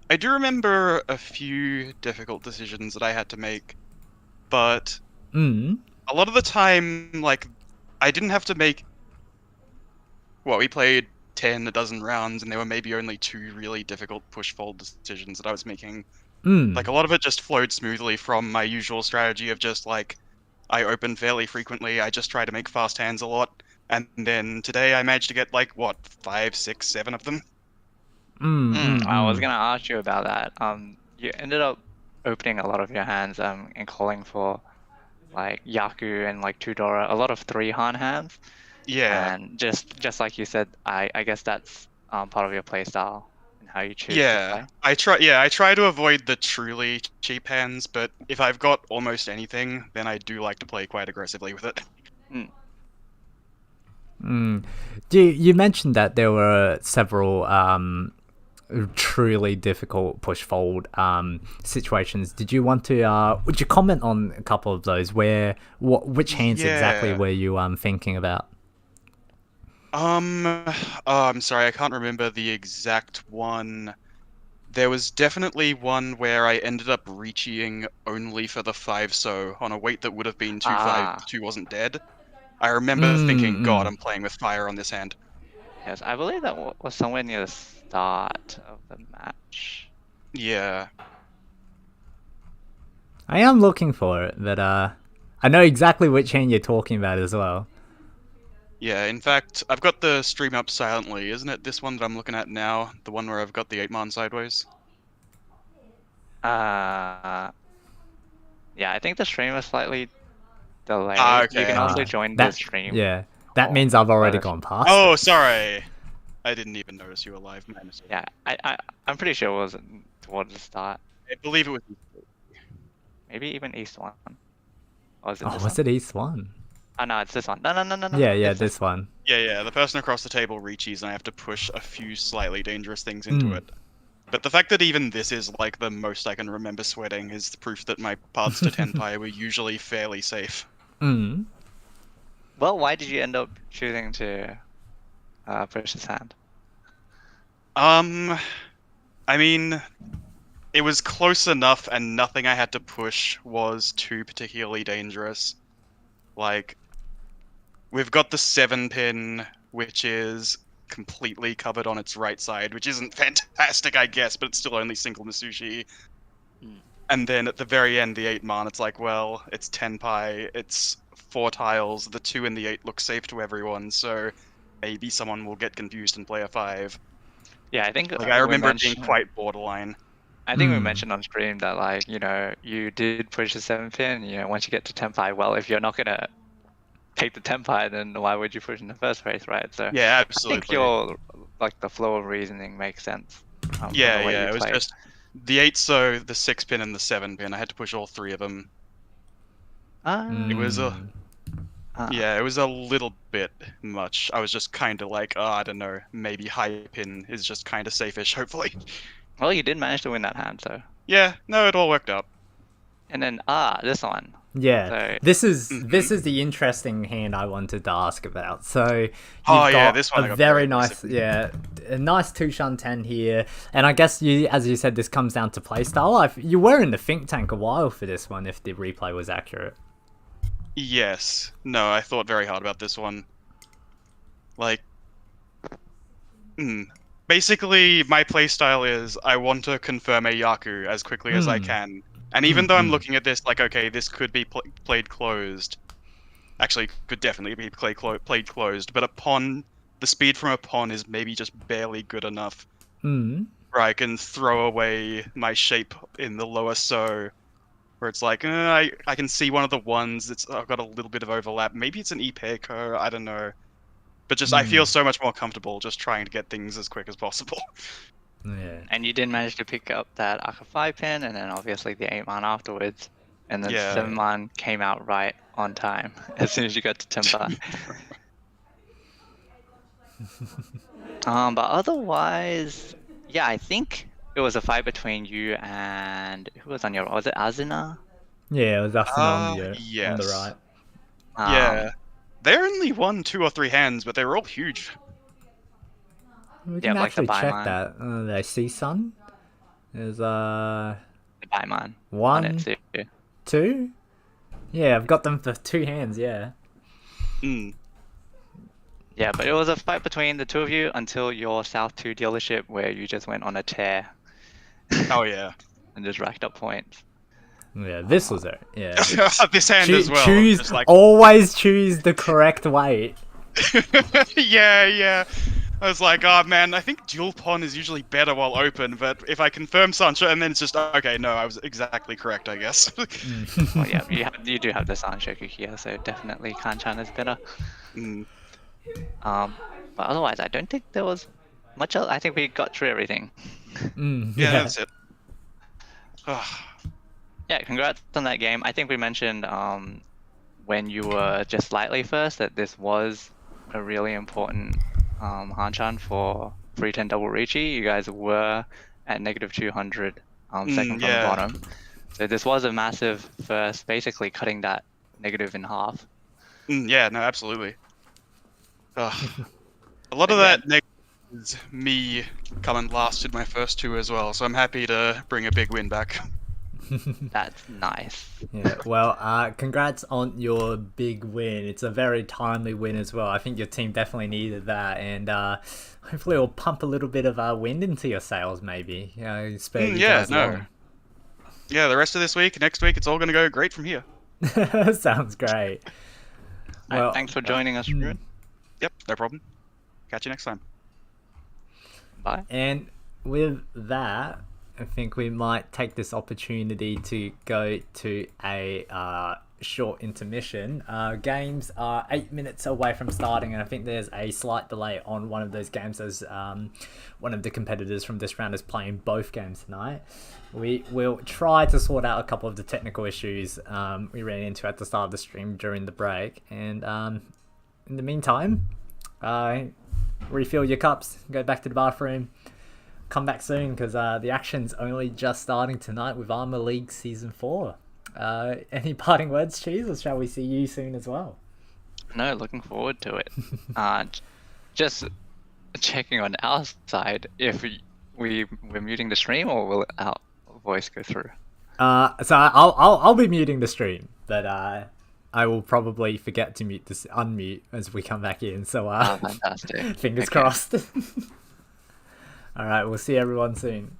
I do remember a few difficult decisions that I had to make, but a lot of the time, I didn't have to make. Well, we played 10 a dozen rounds, and there were maybe only 2 really difficult push-fold decisions that I was making. Like, a lot of it just flowed smoothly from my usual strategy of just, like, I open fairly frequently, I just try to make fast hands a lot, and then today I managed to get, like, what, 5, 6, 7 of them? I was gonna ask you about that. You ended up opening a lot of your hands, and calling for like Yaku and like Tudora, a lot of 3 Han hands. Yeah. And just like you said, I guess that's part of your playstyle and how you choose to Yeah, play. I try to avoid the truly cheap hands, but if I've got almost anything, then I do like to play quite aggressively with it. You mentioned that there were several truly difficult push fold situations. Did you want to would you comment on a couple of those? Which hands exactly Yeah. were you thinking about? I'm sorry, I can't remember the exact one. There was definitely one where I ended up reaching only for the 5-so on a weight that would have been 2-5 if 2 wasn't dead. I remember thinking, God, I'm playing with fire on this hand. Yes, I believe that was somewhere near the start of the match. Yeah. I am looking for it, but I know exactly which hand you're talking about as well. Yeah, in fact, I've got the stream up silently. Isn't it this one that I'm looking at now? The one where I've got the 8-man sideways? Yeah, I think the stream was slightly delayed. Okay. You can also join the stream. Yeah, that means I've already But- gone past Oh, it. sorry. I didn't even notice you were live. My mistake. Yeah, I'm pretty sure it was towards the start. I believe it was. Maybe even East 1. Or was it Oh, this was one? it East 1? Oh, no, it's this one. No. Yeah, it's this one. Yeah, the person across the table Riichi's, and I have to push a few slightly dangerous things into it. But the fact that even this is like the most I can remember sweating is the proof that my paths to Tenpai were usually fairly safe. Well, why did you end up choosing to push his hand? I mean, it was close enough, and nothing I had to push was too particularly dangerous. Like, we've got the 7-pin, which is completely covered on its right side, which isn't fantastic, I guess, but it's still only single Masushi. And then at the very end, the 8-man, it's like, well, it's Tenpai, it's 4 tiles, the 2 and the 8 look safe to everyone, so maybe someone will get confused and play a 5. Yeah, I think Like, I remember it being quite borderline. I think we mentioned on stream that, like, you know, you did push the 7-pin. You know, once you get to Tenpai, well, if you're not gonna take the Tenpai, then why would you push in the first place, right? So Yeah, I absolutely. think your like the flow of reasoning makes sense. From the way Yeah, you it was played. just the 8-so, the 6-pin, and the 7-pin. I had to push all 3 of them. It was yeah, it was a little bit much. I was just kind of like, oh, I don't know, maybe high pin is just kind of safe-ish, hopefully. Well, you did manage to win that hand, so. Yeah, no, it all worked out. And then this one. Yeah, So, this is the interesting hand I wanted to ask about. So you've Oh, yeah, got this one I a got very very nice, aggressive. a nice 2-shun-10 here, and I guess as you said, this comes down to playstyle. You were in the think tank a while for this one, if the replay was accurate. Yes. No, I thought very hard about this one. Like, basically, my playstyle is I want to confirm a Yaku as quickly as I can. And even though I'm looking at this like, okay, this could be played closed. Actually, could definitely be played closed. But a pawn, the speed from a pawn is maybe just barely good enough. Where I can throw away my shape in the lower so. Where it's like, I can see one of the ones that's got a little bit of overlap. Maybe it's an Ipeko, I don't know. But just I feel so much more comfortable just trying to get things as quick as possible. Yeah. and you did manage to pick up that Aka 5-pin, and then obviously the 8-man afterwards. And then Yeah. 7-man came out right on time as soon as you got to Tenpai. But otherwise, yeah, I think it was a fight between you and who was on your? Was it Azina? Yeah, it was Aston on the yes. right. Yeah. They only won 2 or 3 hands, but they were all huge. We Yeah, can like the actually check Baiman. that. They see Sun. There's The Baiman. on one, it too. 2. Yeah, I've got them for 2 hands. Yeah. Yeah, but it was a fight between the two of you until your South 2 dealership where you just went on a tear Oh yeah. and just racked up points. Yeah, this was it. Yeah. This hand as well. Choose, Just like, always choose the correct weight. yeah. I was like, oh man, I think dual pawn is usually better while open, but if I confirm Sancho and then it's just okay, no, I was exactly correct, I guess. Well, yeah, you do have the Sanshoku here, so definitely Kanchan is better. Mm. But otherwise, I don't think there was much else. I think we got through everything. Yeah, that's it. Yeah, congrats on that game. I think we mentioned when you were just slightly first that this was a really important Hanchan for 310 double Riichi. You guys were at -200, second from the Yeah. bottom. So this was a massive first, basically cutting that negative in half. Yeah, no, absolutely. A lot of Again. that negative is me coming last in my first two as well, so I'm happy to bring a big win back. That's nice. Yeah, well, congrats on your big win. It's a very timely win as well. I think your team definitely needed that, and hopefully it'll pump a little bit of wind into your sails, maybe. Spare you Yeah, guys no. long. Yeah, the rest of this week, next week, it's all going to go great from here. Sounds great. All right, Well, thanks for joining us, Ruben. Yep, no problem. Catch you next time. Bye. And with that, I think we might take this opportunity to go to a short intermission. Games are 8 minutes away from starting, and I think there's a slight delay on one of those games as one of the competitors from this round is playing both games tonight. We will try to sort out a couple of the technical issues we ran into at the start of the stream during the break, and in the meantime, refill your cups, go back to the bathroom, come back soon because the action's only just starting tonight with ARMA League Season 4. Any parting words, Cheese, or shall we see you soon as well? No, looking forward to it. Just checking on our side if we're muting the stream or will our voice go through? So I'll be muting the stream, but I will probably forget to unmute as we come back in. So fantastic. Fingers crossed. All right, we'll see everyone soon.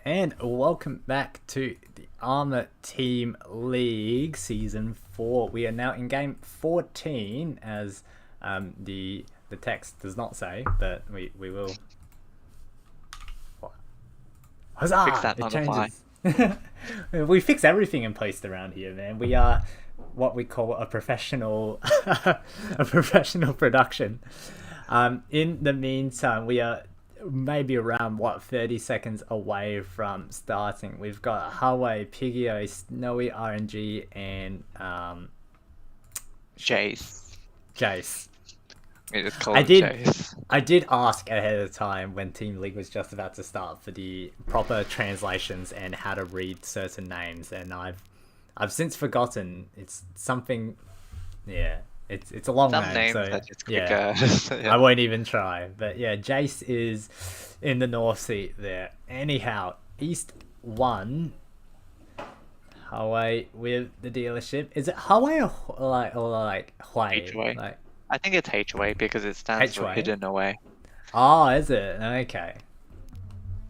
And welcome back to the ARMA Team League Season 4. We are now in Game 14, as the text does not say, but we will... What? Huzzah! Fix that on the fly. We fix everything in place around here, man. We are what we call a professional a professional production. In the meantime, we are maybe around 30 seconds away from starting. We've got Hawaii, Pigio, Snowy RNG, and Jace. It's called Jace. I did ask ahead of time when Team League was just about to start for the proper translations and how to read certain names, and I've since forgotten. It's something, yeah. It's a long name, so yeah, I won't even try. But yeah, Jace is in the north seat there. Anyhow, East 1, Hawaii with the dealership. Is it Hawaii or like Hawaii? HOA. Like, I think it's HOA because it stands for hidden away. Oh, is it? Okay.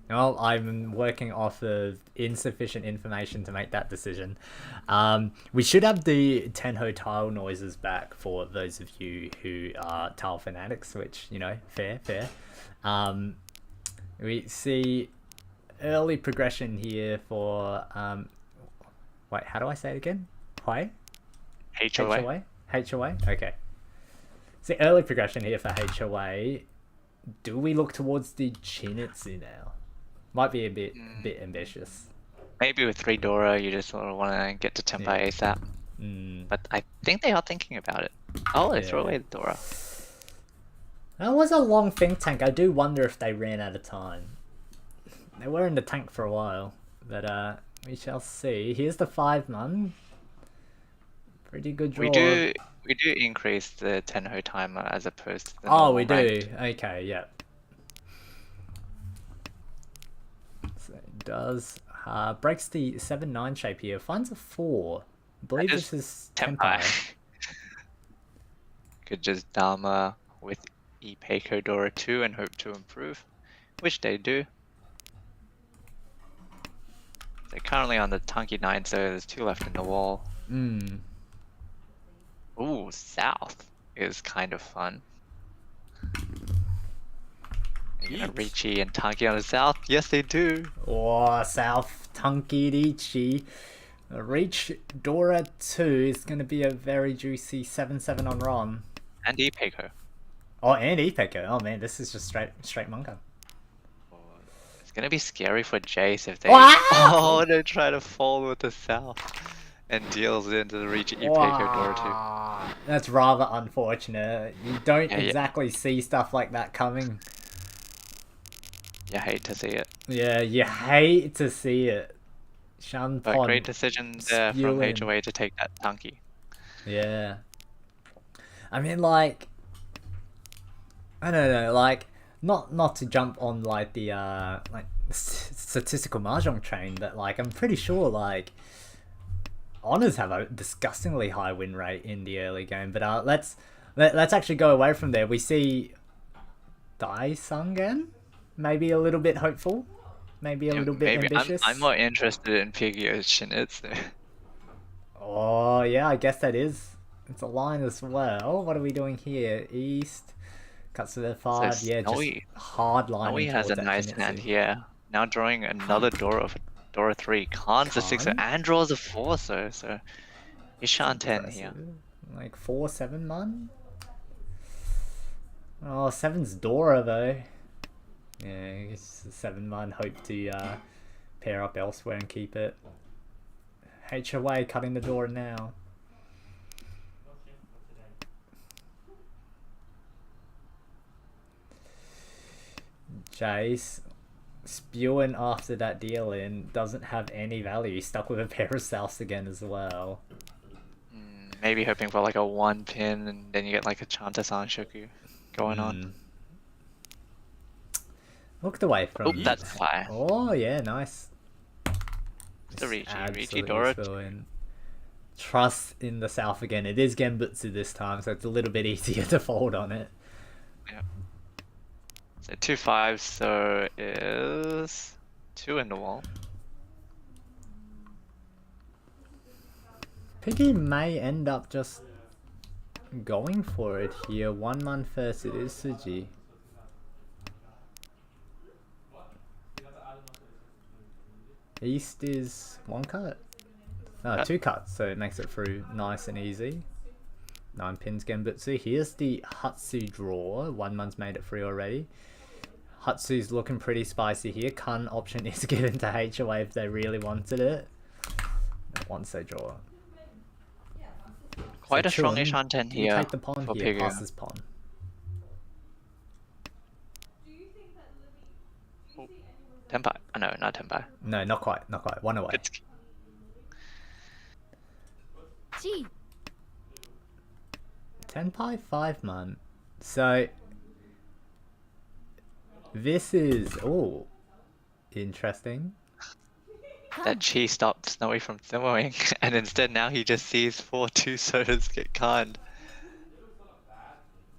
Well, I'm working off of insufficient information to make that decision. We should have the Tenho tile noises back for those of you who are tile fanatics, which, you know, fair. We see early progression here for... wait, how do I say it again? Why? HOA. HOA? Okay. See, early progression here for HOA. Do we look towards the Chinitsu now? Might be a bit ambitious. Maybe with 3 Dora, you just sort of want to get to Tempai ASAP. But I think they are thinking about it. Oh, they threw away the Dora. That was a long think tank. I do wonder if they ran out of time. They were in the tank for a while, but we shall see. Here's the 5-man. Pretty good draw. We do increase the Tenho timer as opposed to the we do. Okay, yeah. So it does. Breaks the 7-9 shape here. Finds a 4. I believe this is Tempai. Could just Dharma with Ipeiko Dora 2 and hope to improve, which they do. They're currently on the Tunky 9, so there's 2 left in the wall. Ooh, south is kind of fun. You got Riichi and Tunky on the south? Yes, they do. Oh, south, Tunky, Riichi. Reach Dora 2 is going to be a very juicy 7-7 on Ron. And Ipeiko. Oh, and Ipeiko. Oh man, this is just straight manga. It's going to be scary for Jace if they... Wow! Oh, they try to fall with the south. And deals into the Riichi Ipeiko Dora 2. That's rather unfortunate. You don't exactly see stuff like that coming. You hate to see it. Yeah, you hate to see it. Shanpon. But great decision there from HOA to take that Tunky. Yeah. I mean, like... I don't know, like... Not to jump on, like, the, like, statistical Mahjong train, but, like, I'm pretty sure, like... Honors have a disgustingly high win rate in the early game, but let's actually go away from there. We see Dai Sangen, maybe a little bit hopeful, maybe a little bit ambitious. I'm more interested in Pigio's Shinitsu. Oh yeah, I guess that is. It's a line as well. What are we doing here? East cuts to the 5. So yeah, just hard line. He has a nice hand here. Now drawing another Dora of Dora 3, Khan's a 6 and draws a 4, so Ishan 10 here. Like 4-7 man? Oh, 7's Dora though. Yeah, I guess 7 man hope to pair up elsewhere and keep it. HOA cutting the Dora now. Jace spewing after that deal in doesn't have any value. Stuck with a pair of Souths again as well. Maybe hoping for like a 1 pin and then you get like a Chanta Sanshoku going on. Looked away from you. That's fire. Oh yeah, nice. The Riichi Dora. Trust in the South again. It is Genbutsu this time, so it's a little bit easier to fold on it. Yeah. So 2 5s, so is 2 in the wall. Piggy may end up just going for it here. 1 man first, it is Suji. East is 1 cut. No, 2 cuts, so it makes it through nice and easy. 9 pins Genbutsu. Here's the Hatsu draw. 1 man's made it through already. Hatsu's looking pretty spicy here. Kun option is given to HOA if they really wanted it. Once they draw. Quite So a strong Chun, Hanchans you here take the pawn for here, Piggy. passes pawn. Oh, Tenpai. Oh, no, not Tenpai. No, not quite, not quite. 1 away. It's... Gee. Tenpai 5 man. So this is interesting. That Chi stopped Snowy from throwing, and instead now he just sees 4-2 sodas get conned.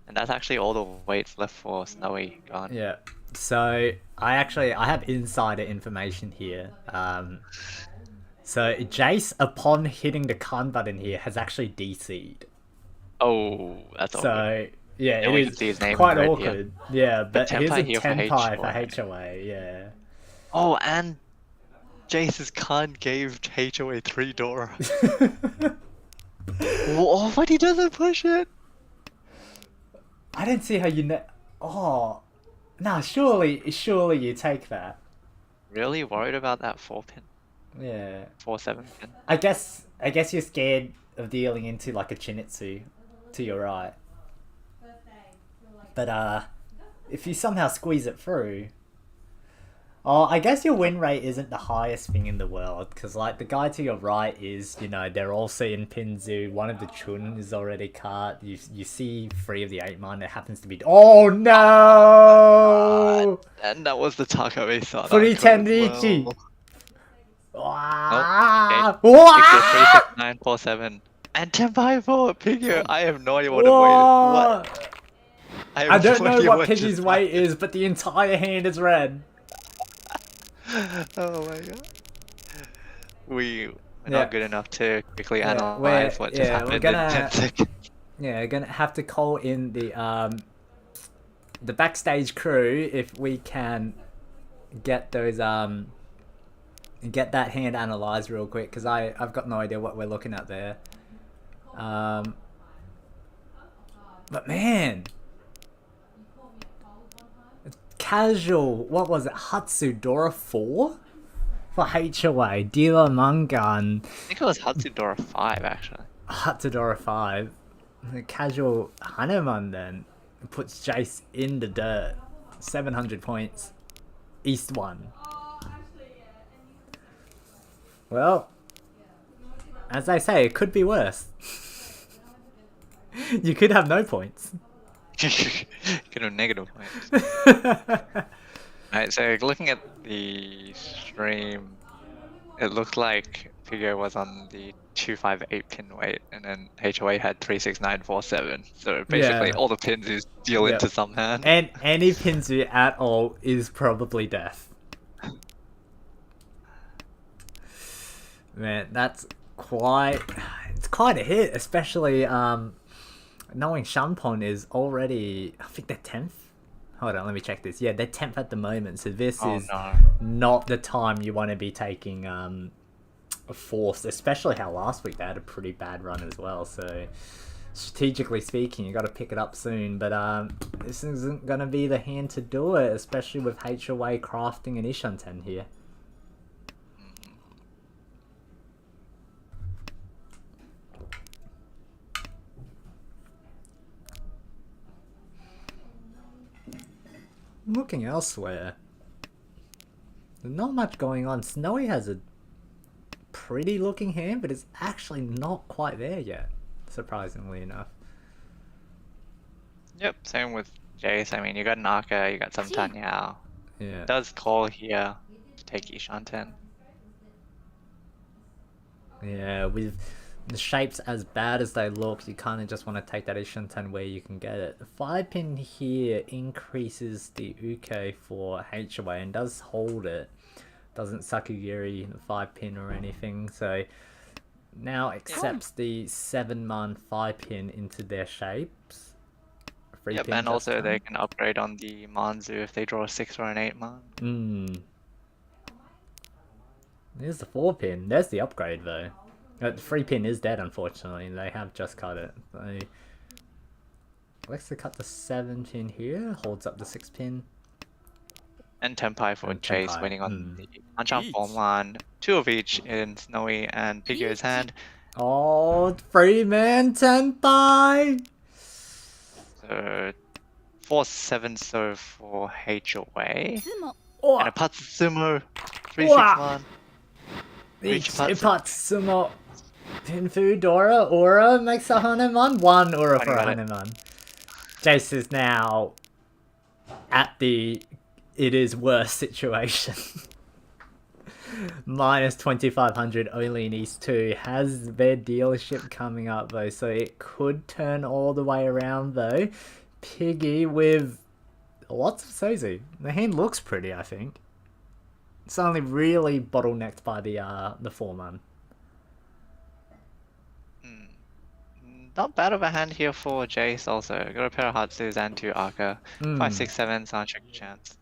And that's actually all the weights left for Snowy gone. Yeah. So I have insider information here. So Jace, upon hitting the con button here, has actually DC'd. Oh, that's awkward. So yeah, And we it can see his name is quite red awkward. Yeah, but here's a Tenpai here for Tenpai for HOA. HOA. Yeah. Oh, and Jace's con gave HOA 3 Dora. Whoa, but he doesn't push it. I don't see how you know. Oh, no! Surely you take that. Really worried about that 4-pin? Yeah. 4-7 pin? I guess you're scared of dealing into like a Chinitsu to your right. But if you somehow squeeze it through, I guess your win rate isn't the highest thing in the world, because like the guy to your right is, you know, they're all seeing Pinzu. One of the Chun is already cut. You see 3 of the 8 man. It happens to be. Oh no! And that was the taco we saw. 310 Riichi. Wow! Okay. 36947 and 10x4 Piggy. I have no idea what it weighted. What? I don't no know idea what just Piggy's weight is, but the entire hand is red. Oh my god. We're not good enough to quickly analyze what just we're happened gonna, in 10 seconds. Yeah, we're gonna have to call in the backstage crew if we can get those get that hand analyzed real quick, because I've got no idea what we're looking at there. But man, it's casual. What was it? Hatsudora 4 for HOA. Dealer Mangan. I think it was Hatsudora 5 actually. Hatsudora 5. The casual Hanuman then puts Jace in the dirt. 700 points. East 1. Well, as they say, it could be worse. You could have no points. Could have negative points. Alright, so looking at the stream, it looked like Pigo was on the 258 pin weight, and then HOA had 36947. So basically, all the pins is deal into some hand. And any Pinzu at all is probably death. Man, it's quite a hit, especially knowing Shanpon is already, I think they're 10th. Hold on, let me check this. Yeah, they're 10th at the moment, so this is not the time you want to be taking a force, especially how last week they had a pretty bad run as well. So strategically speaking, you got to pick it up soon. But this isn't going to be the hand to do it, especially with HOA crafting an Ishanten here. Looking elsewhere, there's not much going on. Snowy has a pretty looking hand, but it's actually not quite there yet, surprisingly enough. Yep, same with Jace. I mean, you got Naka, you got some Tanyao. Yeah. It does call here to take Ishanten. Yeah, with the shapes as bad as they look, you kind of just want to take that Ishanten where you can get it. The 5 pin here increases the Uke for HOA and does hold it. Doesn't Sakigiri the 5-pin or anything, so now accepts the 7-man 5-pin into their shapes. Yep, and also they can upgrade on the Manzu if they draw a 6 or an 8-man. There's the 4-pin. There's the upgrade though. The 3-pin is dead, unfortunately. They have just cut it. So let's cut the 7-pin here. Holds up the 6-pin. And Tenpai for And Chase, Tenpai. winning on the Hanchan form line. 2 of each in Snowy and Pigio's hand. Oh, 3-man Tenpai! So 4-7 so for HOA. Oh, And a Patsumo 3-6-1. each Riichi Ipatsumo. Pinfu, Dora, Aura makes a Hanuman. 1 Aura for a got it. Hanuman. Jace is now at the it is worse situation. Minus 2,500 only in East 2. Has their dealership coming up though, so it could turn all the way around though. Piggy with lots of Sozu. The hand looks pretty, I think. It's only really bottlenecked by the 4-man. Not bad of a hand here for Jace also. Got a pair of Hatsus and 2 Aka. 5-6-7 Sanshok chance.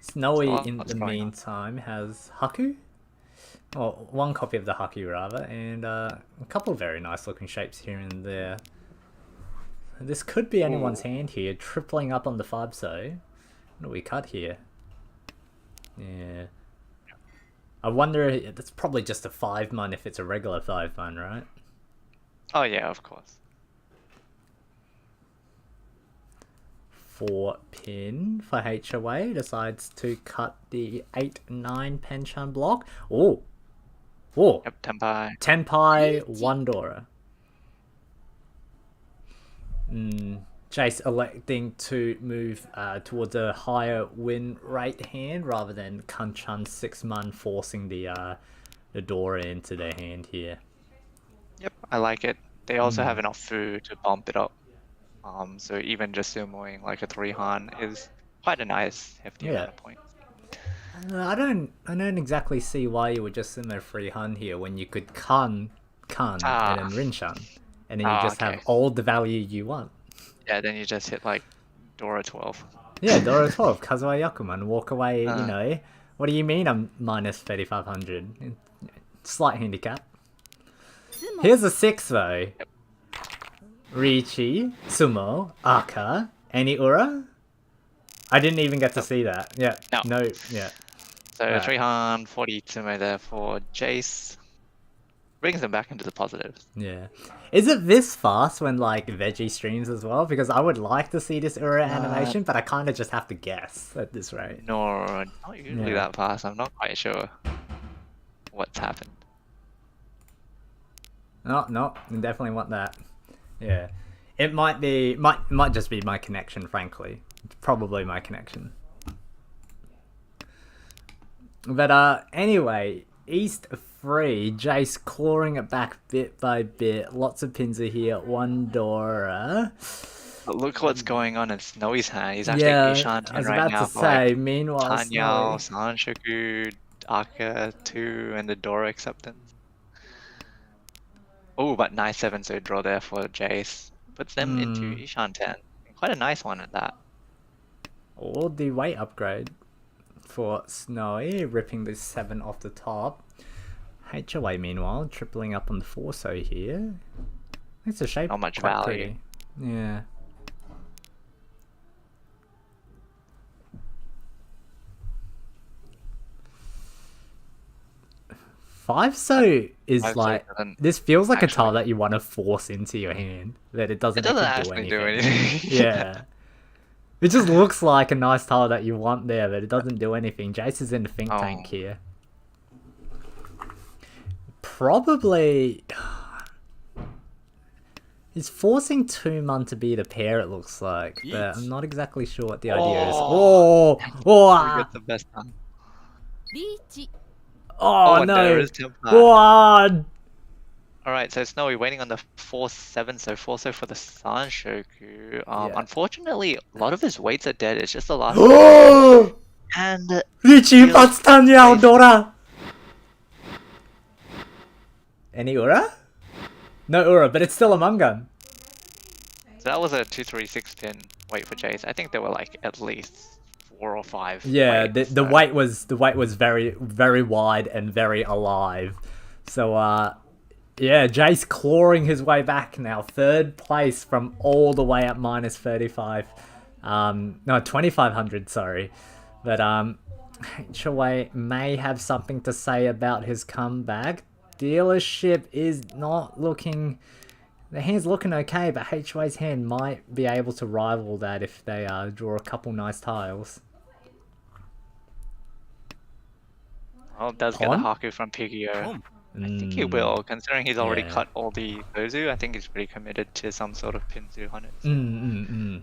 Snowy So in what's the going on? meantime has Haku. Well, 1 copy of the Haku rather, and a couple of very nice looking shapes here and there. This could be anyone's hand here, tripling up on the 5-so. What do we cut here? Yeah. I wonder, that's probably just a 5-man if it's a regular 5-man, right? Oh yeah, of course. 4-pin for HOA, decides to cut the 8-9 Penchan block. Oh! Oh! Yep, Tenpai. Tenpai, 1 Dora. Jace electing to move towards a higher win rate hand rather than Kanchan 6-man forcing the Dora into their hand here. Yep, I like it. They also have enough food to bump it up. So even just sumoing like a 3-han is quite a nice hefty amount of points. I don't exactly see why you would just sumo 3-han here when you could Kan and then Rinshan, and then you just have all the value you want. Yeah, then you just hit like Dora 12. Yeah, Dora 12, Kazuha Yakuman, walk away, you know. What do you mean I'm minus 3,500? Slight handicap. Here's a 6 though. Yep. Riichi, Sumo, Aka, any Ura? I didn't even get to see that. Yeah, no, yeah. So Right. 340 sumo there for Jace. Brings them back into the positives. Yeah. Is it this fast when like Veggie streams as well? Because I would like to see this Ura animation, but I kind of just have to guess at this rate. No, not usually Yeah. that fast. I'm not quite sure what's happened. No, I definitely want that. Yeah. It might just be my connection, frankly. It's probably my connection. But anyway, East 3, Jace clawing it back bit by bit. Lots of pins are here. 1 Dora. But look what's going on in Snowy's hand. He's actually Yeah, Ishan I was right about now to for say, like meanwhile, Tanyao, Snowy... Sanshoku, Aka 2, and the Dora acceptance. Oh, but nice 7-so draw there for Jace. Puts them into Ishan 10. Quite a nice one at that. All the weight upgrade for Snowy, ripping the 7 off the top. HOA meanwhile, tripling up on the 4-so here. It's a shape. Not much quite value. pretty. Yeah. Five-so is 5-so like, doesn't this feels like a actually- tile that you want to force into your hand, that it doesn't, It doesn't actually actually do anything. Yeah. It just looks like a nice tile that you want there, but it doesn't do anything. Jace is in the think tank here. Probably... He's forcing 2-man to be the pair, it looks like, but I'm not exactly sure what the idea is. Oh! Who gets the best time? Riichi. Oh, and no! there is Tenpai. What? Alright, so Snowy waiting on the 4-7, so 4-so for the Sanshoku. Yeah. Unfortunately, a lot of his weights are dead. It's just the last Oh! And Riichi, Deal. Patstanya, Dora! Any Ura? No Ura, but it's still a Mungan. so that was a 2-3-6 pin weight for Jace. I think there were like at least 4 or 5. Yeah, weights, the so- weight was very wide and very alive. So yeah, Jace clawing his way back now. 3rd place from all the way at minus 35. No, 2500, sorry. But HOA may have something to say about his comeback. Dealership is not looking... The hand's looking okay, but HOA's hand might be able to rival that if they draw a couple nice tiles. Well, it does get the Pon? Haku from Pigio. I think he will, considering he's already Yeah. cut all the Bozu. I think he's pretty committed to some sort of Pinzu on it.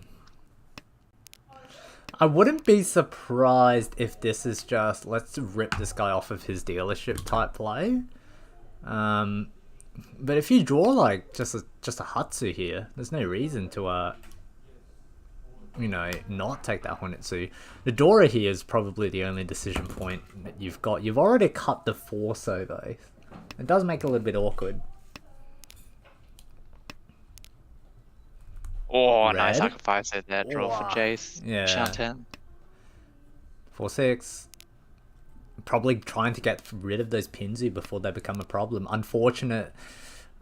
I wouldn't be surprised if this is just let's rip this guy off of his dealership type play. But if you draw like just a Hatsu here, there's no reason to you know, not take that Honitsu. The Dora here is probably the only decision point that you've got. You've already cut the Forso though. It does make it a little bit awkward. Oh, Red? nice sacrifice there. Draw Wow. for Jace. Yeah. Shanten. 4-6. Probably trying to get rid of those Pinzu before they become a problem. Unfortunate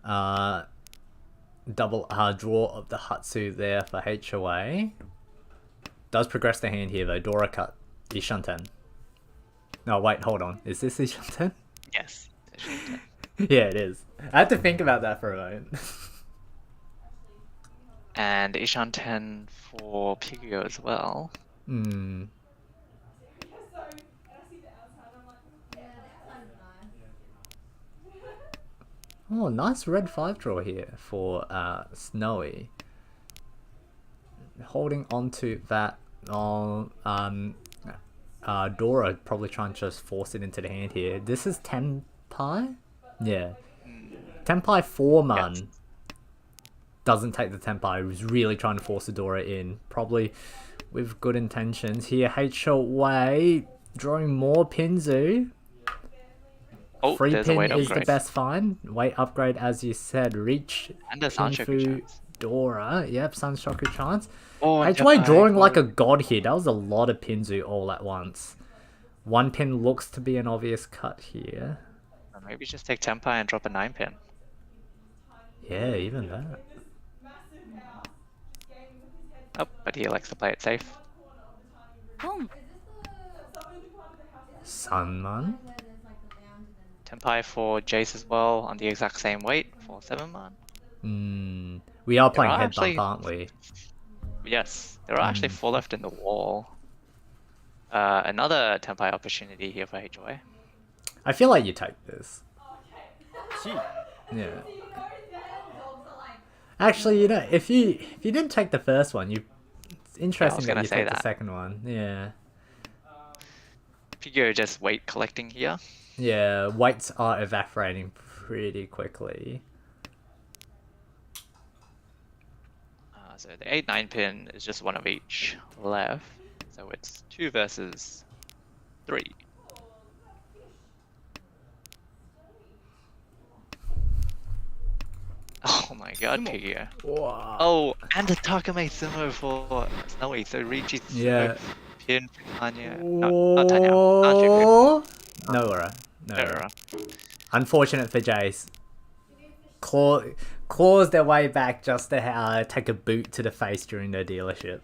double draw of the Hatsu there for HOA. Does progress the hand here though. Dora cut Ishanten. No, wait, hold on. Is this Ishanten? Yes. Shanten. Yeah, it is. I had to think about that for a moment. And Ishanten for Pigio as well. Hmm. Oh, nice red 5 draw here for Snowy. Holding onto that on Dora, probably trying to just force it into the hand here. This is Tenpai? Yeah. Tenpai 4 man. Yes. Doesn't take the Tenpai, was really trying to force the Dora in. Probably with good intentions. Here, HOA drawing more Pinzu. Oh, Free there's a pin weight is the upgrade. best find. Weight upgrade, as you said. Reach, And a Sanshoku Kinfu, chance. Dora. Yep, Sanshoku chance. Oh, HOA Tenpai drawing for- like a god here. That was a lot of Pinzu all at once. 1 pin looks to be an obvious cut here. Or maybe just take Tenpai and drop a 9 pin. Yeah, even that. Oh, but he likes to play it safe. ポン Sunman. Tenpai for Jace as well on the exact same weight for 7 man. We are playing are head actually- bump, aren't we? Yes, there are actually 4 left in the wall. Another Tenpai opportunity here for HOA. I feel like you take this. Yeah. Actually, you know, if you didn't take the first one, it's interesting that gonna you say take the that. second one. Yeah. Pigio just weight collecting here. Yeah, weights are evaporating pretty quickly. So the 8-9 pin is just one of each left. So it's 2 versus 3. Oh my god, Pigio. Wow. Oh, and a Takame Sumo for Snowy. So Riichi Sumo Yeah. pin for Tanya. No, not Tanya. Hanchans Oh. Nora. pin. Nora. Unfortunate for Jace. Claws their way back just to take a boot to the face during their dealership.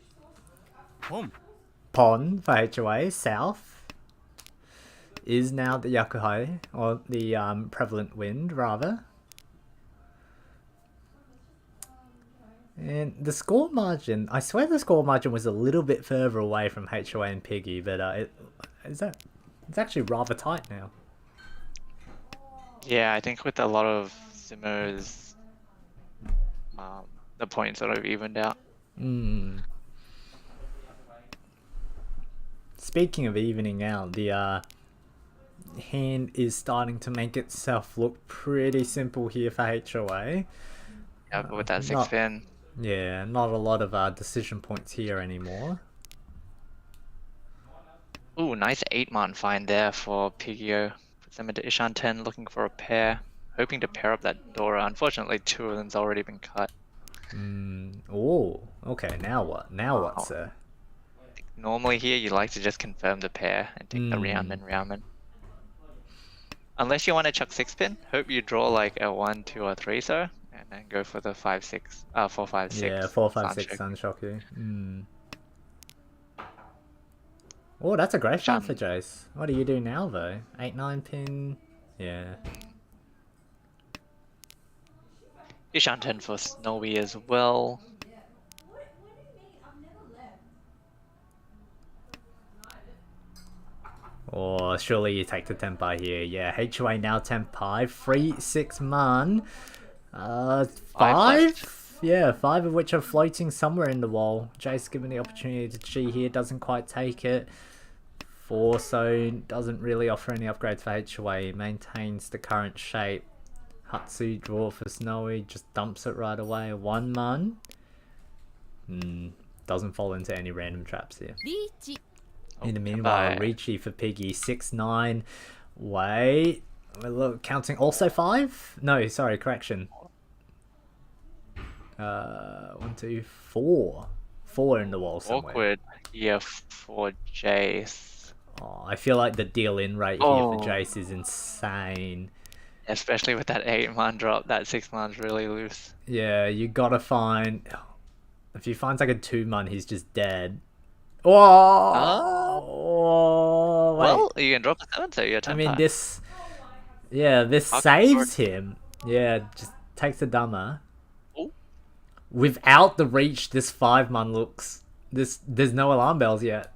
Pon for HOA. South is now the Yakuhai, or the prevalent wind, rather. And the score margin, I swear the score margin was a little bit further away from HOA and Piggy, but it's actually rather tight now. Yeah, I think with a lot of simmers, the points sort of evened out. Speaking of evening out, the hand is starting to make itself look pretty simple here for HOA. Yeah, but with that 6 not- pin. Yeah, not a lot of decision points here anymore. Ooh, nice 8-man find there for Pigio. Puts them into Ishan 10, looking for a pair. Hoping to pair up that Dora. Unfortunately, 2 of them's already been cut. Oh, okay. Now what? Now what, Wow. sir? Normally here, you like to just confirm the pair and take the Riaman. Unless you want to chuck 6-pin, hope you draw like a 1, 2, or 3, sir. And then go for the 5, 6, 4, 5, 6. Yeah, 4, 5, 6 Sunshoku. Sunshoku. Oh, that's a great shot for Jace. What do you do now, though? 8, 9 pin? Yeah. Ishan 10 for Snowy as well. Oh, surely you take the Tenpai here. Yeah, HOA now Tenpai. 3, 6 man. 5? Yeah, 5 of which are floating somewhere in the wall. Jace given the opportunity to Chi here, doesn't quite take it. 4 so doesn't really offer any upgrades for HOA. Maintains the current shape. Hatsu draw for Snowy, just dumps it right away. 1 man. Doesn't fall into any random traps here. Riichi. In the meanwhile, Riichi for Piggy, 6, 9. Wait, look, counting also 5? No, sorry, correction. 1, 2, 4. 4 in the wall somewhere. Awkward here for Jace. Oh, I feel like the deal in rate here for Jace is insane. Especially with that 8-man drop, that 6-man's really loose. Yeah, you gotta find... If he finds like a 2-man, he's just dead. Oh, well, you can drop the 7, so you're 10. I mean, this... Yeah, this saves him. Yeah, just takes a dumber. Ooh. Without the reach, this 5-man looks... There's no alarm bells yet.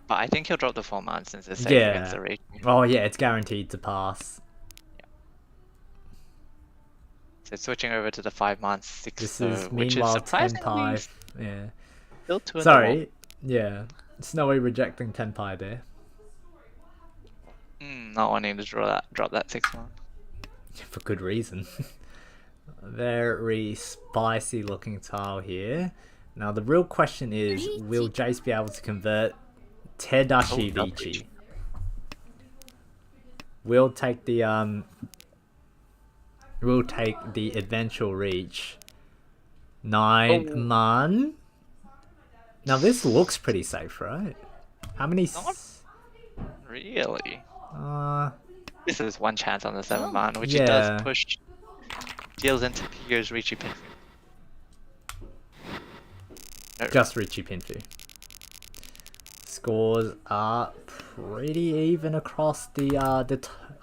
But I think he'll drop the 4-man since it's safe against the reach. Oh yeah, it's guaranteed to pass. So switching over to the 5-man 6, This is which is meanwhile surprisingly Tenpai. Yeah. still 2 in the wall. Sorry. Yeah. Snowy rejecting Tenpai there. Not wanting to drop that 6-man. For good reason. Very spicy looking tile here. Now the real question is, will Jace be able to convert Tedashi Riichi? We'll take the eventual reach. 9 man. Now this looks pretty safe, right? How many? Really? This is 1 chance on the 7-man, which it Yeah. does push. Deals into Piggo's Riichi Pinfu. No. Just Riichi Pinfu. Scores are pretty even across the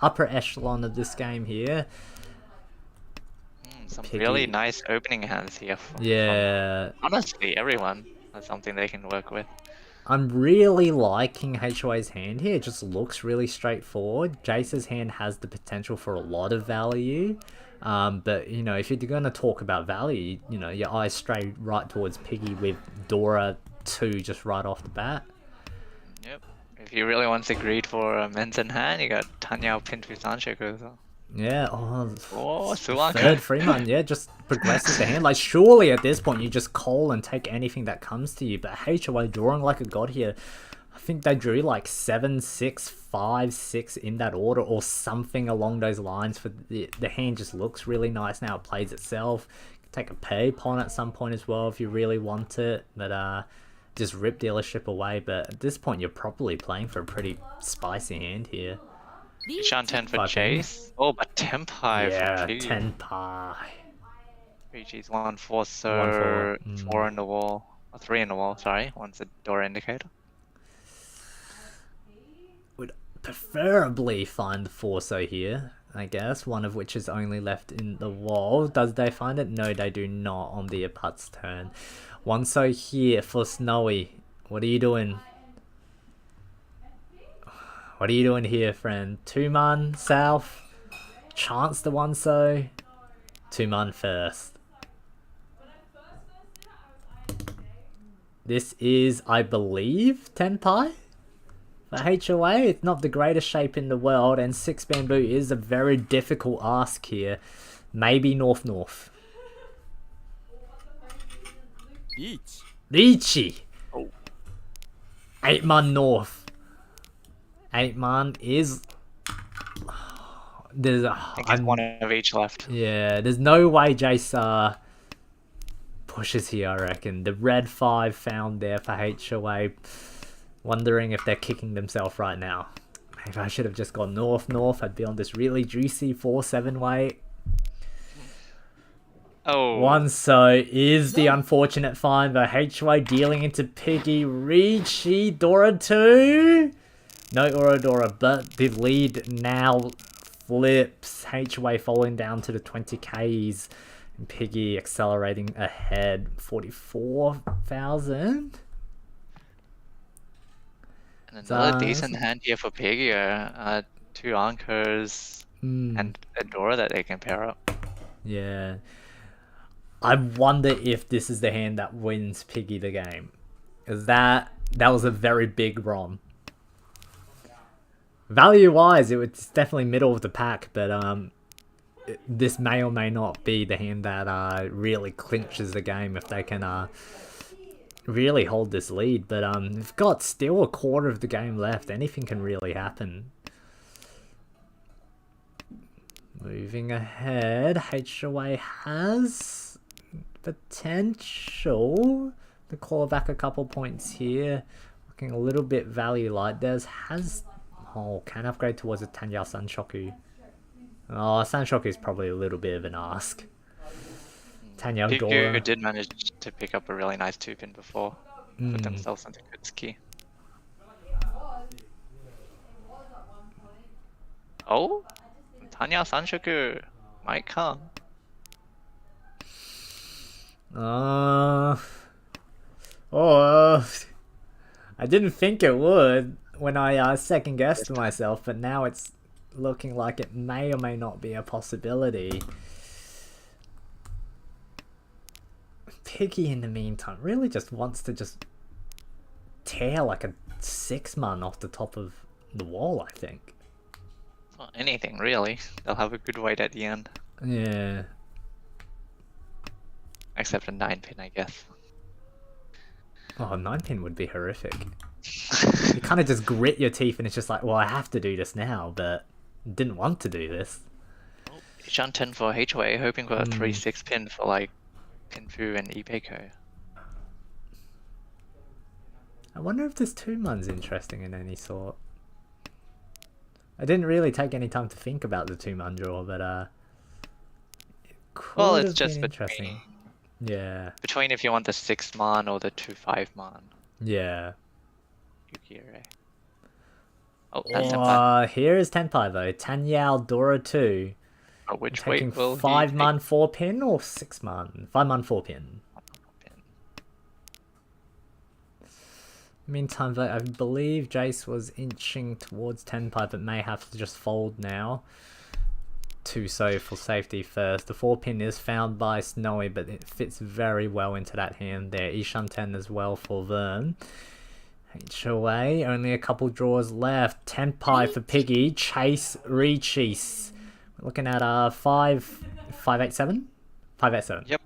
upper echelon of this game here. Some Piggy. really nice opening hands here. Yeah. Honestly, everyone has something they can work with. I'm really liking HOA's hand here. It just looks really straightforward. Jace's hand has the potential for a lot of value. But, you know, if you're going to talk about value, you know, your eyes stray right towards Piggy with Dora 2 just right off the bat. Yep. If you really want to greed for a men's in hand, you got Tanyao Pinfu Sanshoku as well. Yeah, Sulanka. third Freeman, yeah, just progresses the hand. Like, surely at this point you just call and take anything that comes to you. But HOA drawing like a god here. I think they drew like 7, 6, 5, 6 in that order or something along those lines. For the hand just looks really nice now. It plays itself. You can take a pay pawn at some point as well if you really want it. But just rip dealership away. But at this point you're probably playing for a pretty spicy hand here. Ishan 10 for Fucking- Jace. Oh, but Tenpai Yeah, for Piggy. Tenpai. Riichi's 1, 4, so 1, 4. 4 in the wall. Or 3 in the wall, sorry. One's a door indicator. Would preferably find the Forso here, I guess. One of which is only left in the wall. Does they find it? No, they do not on the Apat's turn. 1 so here for Snowy. What are you doing? What are you doing here, friend? 2-man south. Chance the 1 so. 2-man first. This is, I believe, Tenpai? For HOA, it's not the greatest shape in the world, and 6 bamboo is a very difficult ask here. Maybe north-north. Riichi! Oh. 8-man north. 8 man is... There's I think it's one of each left. Yeah, there's no way Jace pushes here, I reckon. The red 5 found there for HOA. Wondering if they're kicking themselves right now. Maybe I should have just gone north. I'd be on this really juicy 4-7 way. Oh. 1 so is the unfortunate find, but HOA dealing into Piggy. Riichi, Dora 2. No Orodora, but the lead now flips. HOA falling down to the 20Ks. And Piggy accelerating ahead. 44,000. And another decent hand here for Piggy. 2 Anchors and a Dora that they can pair up. Yeah. I wonder if this is the hand that wins Piggy the game. Because that was a very big ROM. Value-wise, it's definitely middle of the pack, but this may or may not be the hand that really clinches the game if they can really hold this lead. But they've got still a quarter of the game left. Anything can really happen. Moving ahead, HOA has potential to claw back a couple points here. Looking a little bit value light. Can upgrade towards a Tanya Sanshoku. Oh, Sanshoku is probably a little bit of an ask. Tanya Dora did manage to pick up a really nice 2-pin before. Put themselves into good ski. Oh? Tanya Sanshoku might come. I didn't think it would when I second guessed myself, but now it's looking like it may or may not be a possibility. Piggy in the meantime really just wants to just tear like a 6-man off the top of the wall, I think. Well, anything really. They'll have a good weight at the end. Yeah. Except a 9-pin, I guess. Oh, 9-pin would be horrific. You kind of just grit your teeth and it's just like, well, I have to do this now, but didn't want to do this. Shan 10 for HOA, hoping for a 3-6 pin for like Pinfu and Ipeco. I wonder if this 2-man's interesting in any sort. I didn't really take any time to think about the 2-man draw, but it could well, it's have just been interesting. Yeah. Between if you want the 6-man or the 2-5-man. Yeah. Yukire. Oh, that's Senpai. Here is Tenpai though. Tanyao Dora 2. Oh, which taking weight will 5-man 4-pin or 6-man? 5-man 4-pin. Meantime, though, I believe Jace was inching towards Tenpai, but may have to just fold now. 2 so for safety first. The 4-pin is found by Snowy, but it fits very well into that hand there. Ishan 10 as well for Vern. HOA, only a couple draws left. Tenpai for Piggy. Chase Riichi. We're looking at 587? 587. Yep.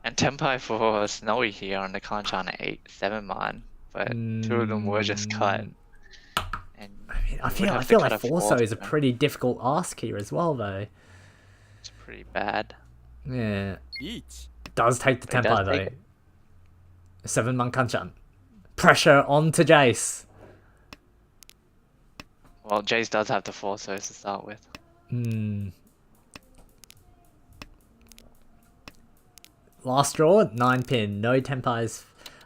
And Tenpai for Snowy here on the Kanchan 8-7-man, but 2 of them were just cut. And I feel like 4-so is a pretty difficult ask here as well, though. It's pretty bad. Yeah. Does take the Tenpai though. 7-man Kanchan. Pressure onto Jace. Well, Jace does have the 4-sos to start with. Last draw, 9-pin. No Tenpais.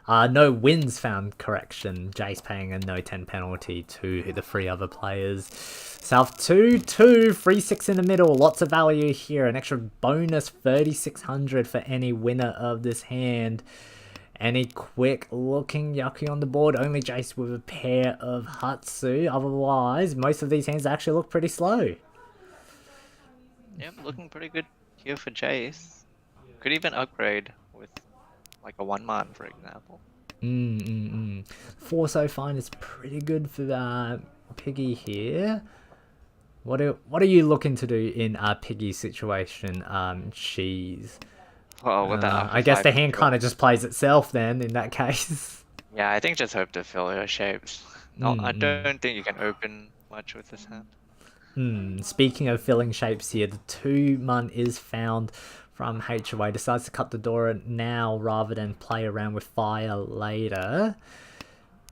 No wins found, correction. Jace paying a no 10 penalty to the 3 other players. South 2-2, 3-6 in the middle. Lots of value here. An extra bonus 3,600 for any winner of this hand. Any quick looking Yaku on the board? Only Jace with a pair of Hatsu. Otherwise, most of these hands actually look pretty slow. Yep, looking pretty good here for Jace. Could even upgrade with like a 1-man, for example. 4-so fine is pretty good for Piggy here. What are you looking to do in Piggy's situation? Cheese. Well, with that I guess the hand kind of just plays itself then in that case. Yeah, I think just hope to fill her shapes. No, I don't think you can open much with this hand. Speaking of filling shapes here, the 2-mon is found from HOA. Decides to cut the door now rather than play around with fire later.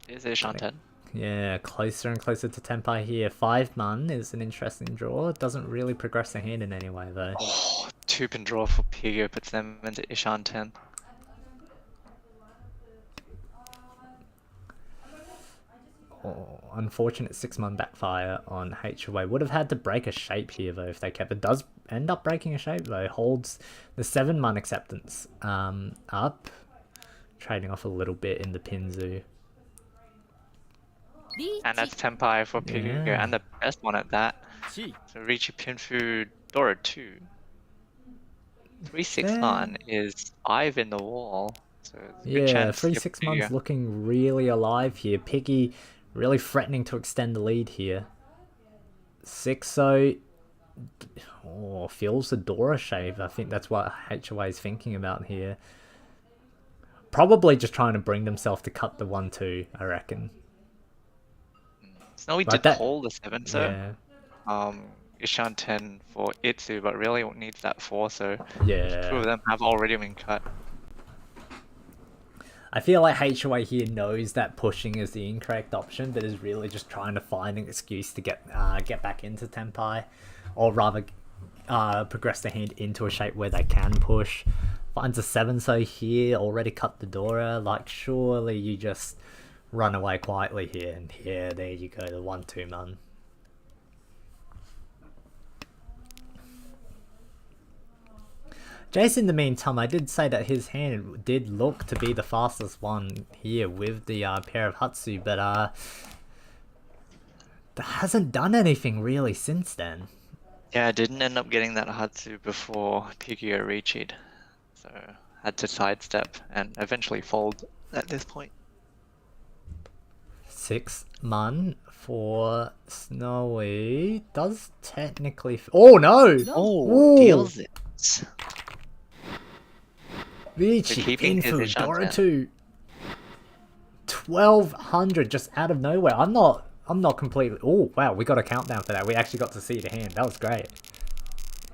Is it Shanten? Yeah, closer and closer to Tenpai here. 5-mon is an interesting draw. It doesn't really progress the hand in any way though. Oh, 2-pin draw for Piggy puts them into Ishan 10. Oh, unfortunate 6-mon backfire on HOA. Would have had to break a shape here though if they kept it. Does end up breaking a shape though. Holds the 7-mon acceptance up. Trading off a little bit in the Pinzu. And that's Tenpai for Piggy, and the best one at that. So Riichi Pinfu Dora 2. 3-6-mon is 5 in the wall. So good chance 3-6-mon's looking really alive here. Piggy really threatening to extend the lead here. 6-0. Oh, feels the Dora shave. I think that's what HOA is thinking about here. Probably just trying to bring themselves to cut the 1-2, I reckon. Snowy Like did hold the 7, so yeah. Ishan 10 for Itsu, but really needs that 4, so yeah. 2 of them have already been cut. I feel like HOA here knows that pushing is the incorrect option, but is really just trying to find an excuse to get back into Tenpai, or rather progress the hand into a shape where they can push. Finds a 7-so here, already cut the Dora. Like, surely you just run away quietly here, and here, there you go, the 1-2-mon. Jace, in the meantime, I did say that his hand did look to be the fastest one here with the pair of Hatsu, but that hasn't done anything really since then. Yeah, I didn't end up getting that Hatsu before Piggy Riichi'd, so had to sidestep and eventually fold at this point. 6-mon for Snowy does technically. Oh no! Oh, deals it. Riichi info Dora 2. 1200 just out of nowhere. I'm not completely. Oh wow, we got a countdown for that. We actually got to see the hand. That was great.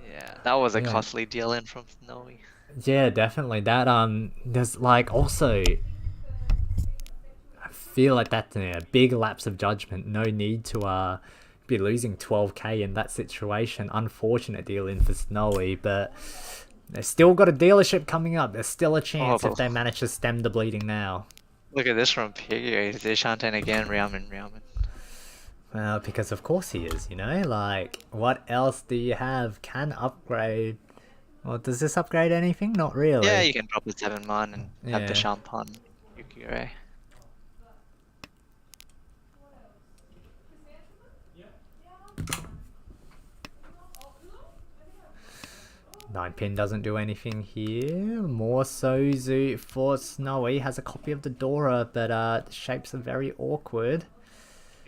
Yeah, that was a costly deal in from Snowy. Yeah, definitely. That there's like also. I feel like that's a big lapse of judgment. No need to be losing 12k in that situation. Unfortunate deal in for Snowy, but they've still got a dealership coming up. There's still a chance if they manage to stem the bleeding now. Look at this from Piggy. Is Shanten again? Ryaman. Well, because of course he is, you know? Like, what else do you have? Can upgrade. Well, does this upgrade anything? Not really. Yeah, you can drop the 7-mon and have the Champagne Yukigure. 9-pin doesn't do anything here. More Sozu for Snowy. Has a copy of the Dora, but the shapes are very awkward.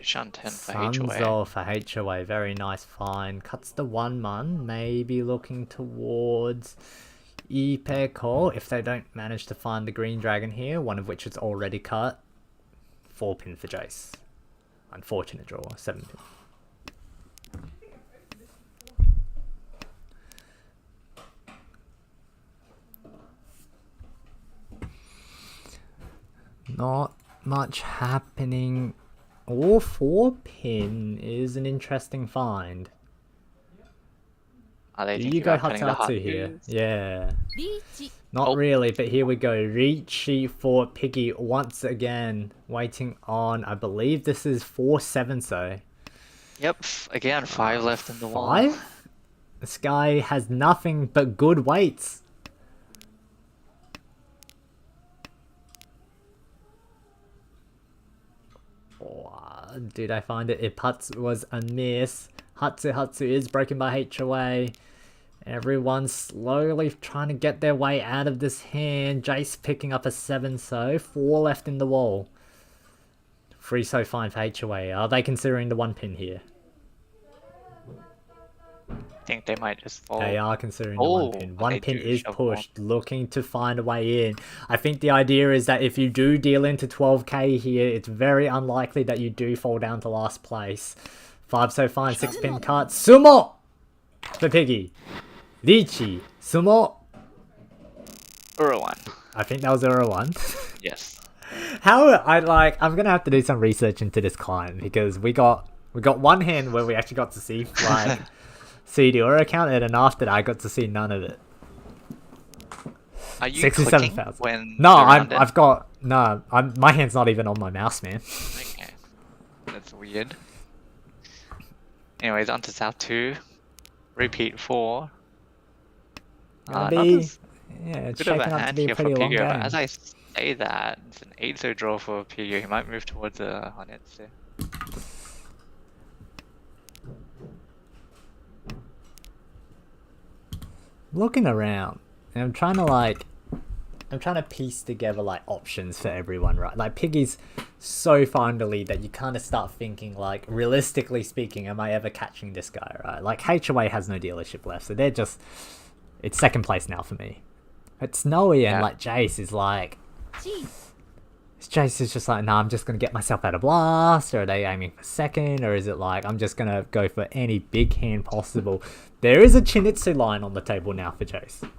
Shanten for Sunzo for HOA. Very nice find. Cuts the 1-mon. Maybe looking towards Ipeko if they don't manage to find the green dragon here. One of which is already cut. 4-pin for Jace. Unfortunate draw. 7-pin. Not much happening. Or 4-pin is an interesting find. Are they You go Hatsu here. Yeah. Not really, but here we go. Riichi for Piggy once again. Waiting on, I believe this is 4-7-so. Yep, again, 5 left in the wall. 5? This guy has nothing but good weights. Oh, did I find it? Ipatsu was a miss. Hatsu is broken by HOA. Everyone's slowly trying to get their way out of this hand. Jace picking up a 7-so. 4 left in the wall. 3-so fine for HOA. Are they considering the 1-pin here? think they might just fall. They are considering the one pin. One they pin do is shove pushed, looking to find a way in. I think the idea is that if you do deal into 12k here, it's very unlikely that you do fall down to last place. 5 so fine, 6 pin cut. Sumo! For Piggy. Riichi. Sumo. Ura-1. I think that was Ura 1. Yes. I'm gonna have to do some research into this client because we got one hand where we actually got to see like see the Ura account, and then after that I got to see none of it. Are you 67,000. clicking when No, around it? I've got no. My hand's not even on my mouse, man. Okay. That's weird. Anyways, on to South 2. Repeat 4. Gonna Not be as yeah, it's good of shaping a up to hand be a here for pretty long Pigio, but game. as I say that, it's an 8-0 draw for Pigio. He might move towards the Hanchans. Looking around, and I'm trying to piece together like options for everyone, right? Like Piggy's so far in the lead that you kind of start thinking like, realistically speaking, am I ever catching this guy, right? Like HOA has no dealership left, so it's second place now for me. But Snowy and like Jace is like, Jace is just like, nah, I'm just gonna get myself out of blast, or are they aiming for second, or is it like I'm just gonna go for any big hand possible? There is a Chinitsu line on the table now for Jace.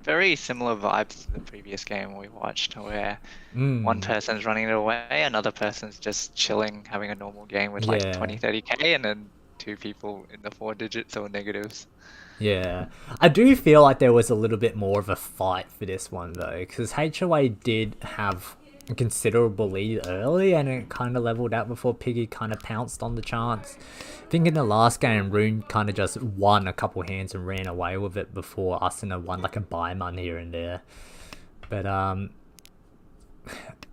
Very similar vibes to the previous game we watched, where one person's running it away, another person's just chilling, having a normal game with like 20-30k, and then 2 people in the 4 digits or negatives. Yeah, I do feel like there was a little bit more of a fight for this one though, because HOA did have a considerable lead early, and it kind of leveled out before Piggy kind of pounced on the chance. I think in the last game, Rune kind of just won a couple hands and ran away with it before Asuna won like a buy-mun here and there. But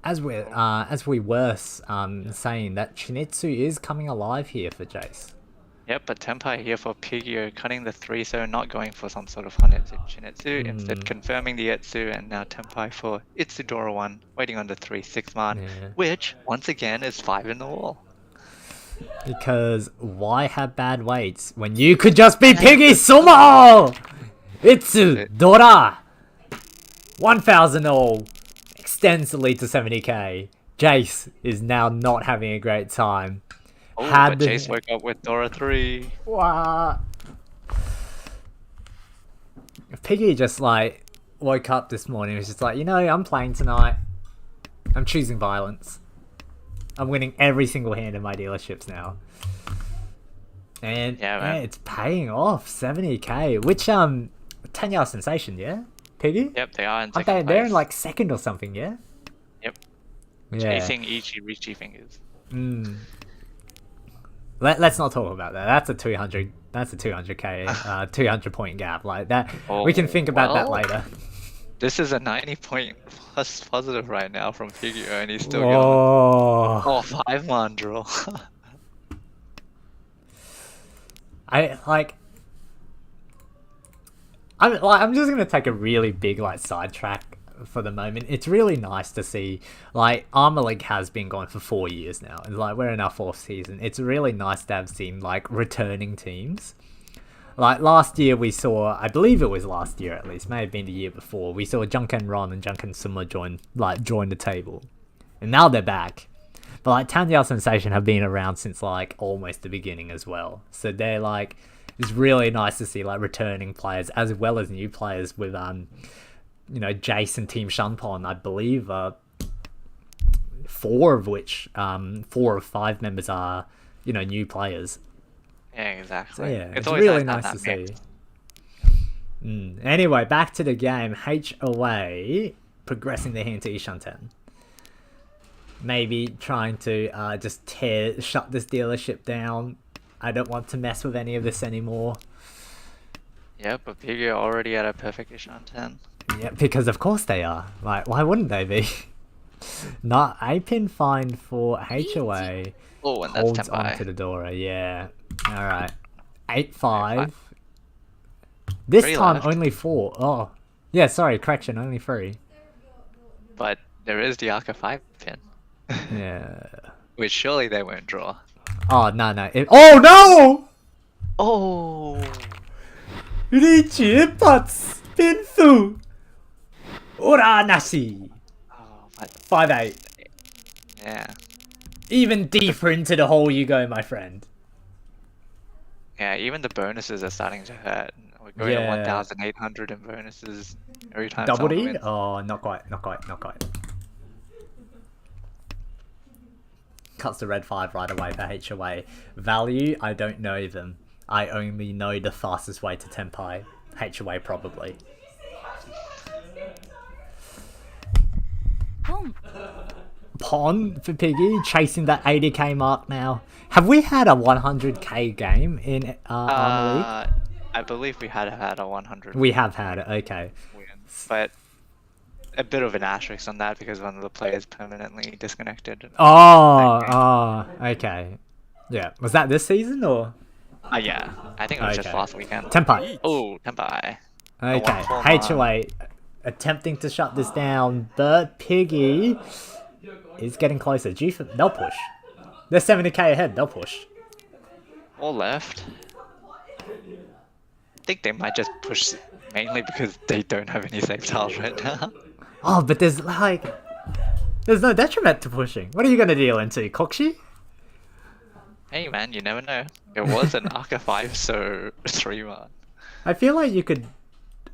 as we were saying, that Chinitsu is coming alive here for Jace. Yep, but Tenpai here for Pigio, cutting the 3, so not going for some sort of Hanetsu Chinitsu, instead confirming the Etsu, and now Tenpai for Itsudora 1, waiting on the 3/6 man, which, once again, is 5 in the wall. Because why have bad weights when you could just be Piggy Sumo? Itsudora! 1,000 all, extends the lead to 70k. Jace is now not having a great time. Oh, but Jace woke up with Dora 3. What? Piggy just like woke up this morning and was just like, you know, I'm playing tonight. I'm choosing violence. I'm winning every single hand in my dealerships now. And yeah, it's paying off. 70k. Which 10-yard sensation, yeah? Piggy? Yep, they are in second place. They're in like second or something, yeah? Yep. Yeah. Chasing Riichi fingers. Let's not talk about that. That's a 200. That's a 200k, 200 point gap like that. Oh, we can think about that later. This is a 90 point plus positive right now from Piggy, and he's still going. Oh, 5-man draw. I'm just gonna take a really big sidetrack for the moment. It's really nice to see ARMA League has been going for 4 years now, and we're in our 4th season. It's really nice to have seen returning teams. Last year we saw, I believe it was last year at least, may have been the year before, we saw Junken Ron and Junken Suma join the table, and now they're back. But Tanya Sensation have been around since almost the beginning as well, so they're it's really nice to see returning players as well as new players with Jason Team Shunpon, I believe 4 of which 4 of 5 members are new players. Yeah, exactly. So, yeah, it's always really nice to see. Anyway, back to the game. HOA progressing their hand to Ishanten. Maybe trying to just shut this dealership down. I don't want to mess with any of this anymore. Yeah, but Piggy are already at a perfect Ishanten. Yeah, because of course they are. Why wouldn't they be? Not a pin find for HOA. Oh, and that's holds Tenpai. onto the Dora, yeah. Alright. 8-5. This 3 time left. only 4. Oh. Yeah, sorry, correction, only 3. But there is the Arca 5 pin. Yeah. Which surely they won't draw. Oh, no. Oh, no! Oh. Riichi Ipats Pinsu Ura Nashi Oh, but 5-8. yeah. Even deeper into the hole you go, my friend. Yeah, even the bonuses are starting to hurt. We're going to Yeah. 1,800 in bonuses every time Double someone D? wins. Oh, not quite. Cuts the red 5 right away for HOA. Value, I don't know them. I only know the fastest way to Tenpai. HOA probably. Boom. Pon for Piggy, chasing that 80k mark now. Have we had a 100k game in Arma League? I believe we had a 100 We have had it, okay. win, but a bit of an asterisk on that because one of the players permanently disconnected. Oh, okay. Yeah, was that this season or? Yeah, I think it was just Okay. last weekend. Tenpai. Oh, Tenpai. Okay, 1-4 HOA attempting to shut this down, but Piggy is getting closer. They'll push. They're 70k ahead, they'll push. All left. I think they might just push mainly because they don't have any save tiles right now. Oh, but there's no detriment to pushing. What are you gonna deal into, Kokshi? Hey man, you never know. It was an Arca 5, so 3-1. I feel like you could...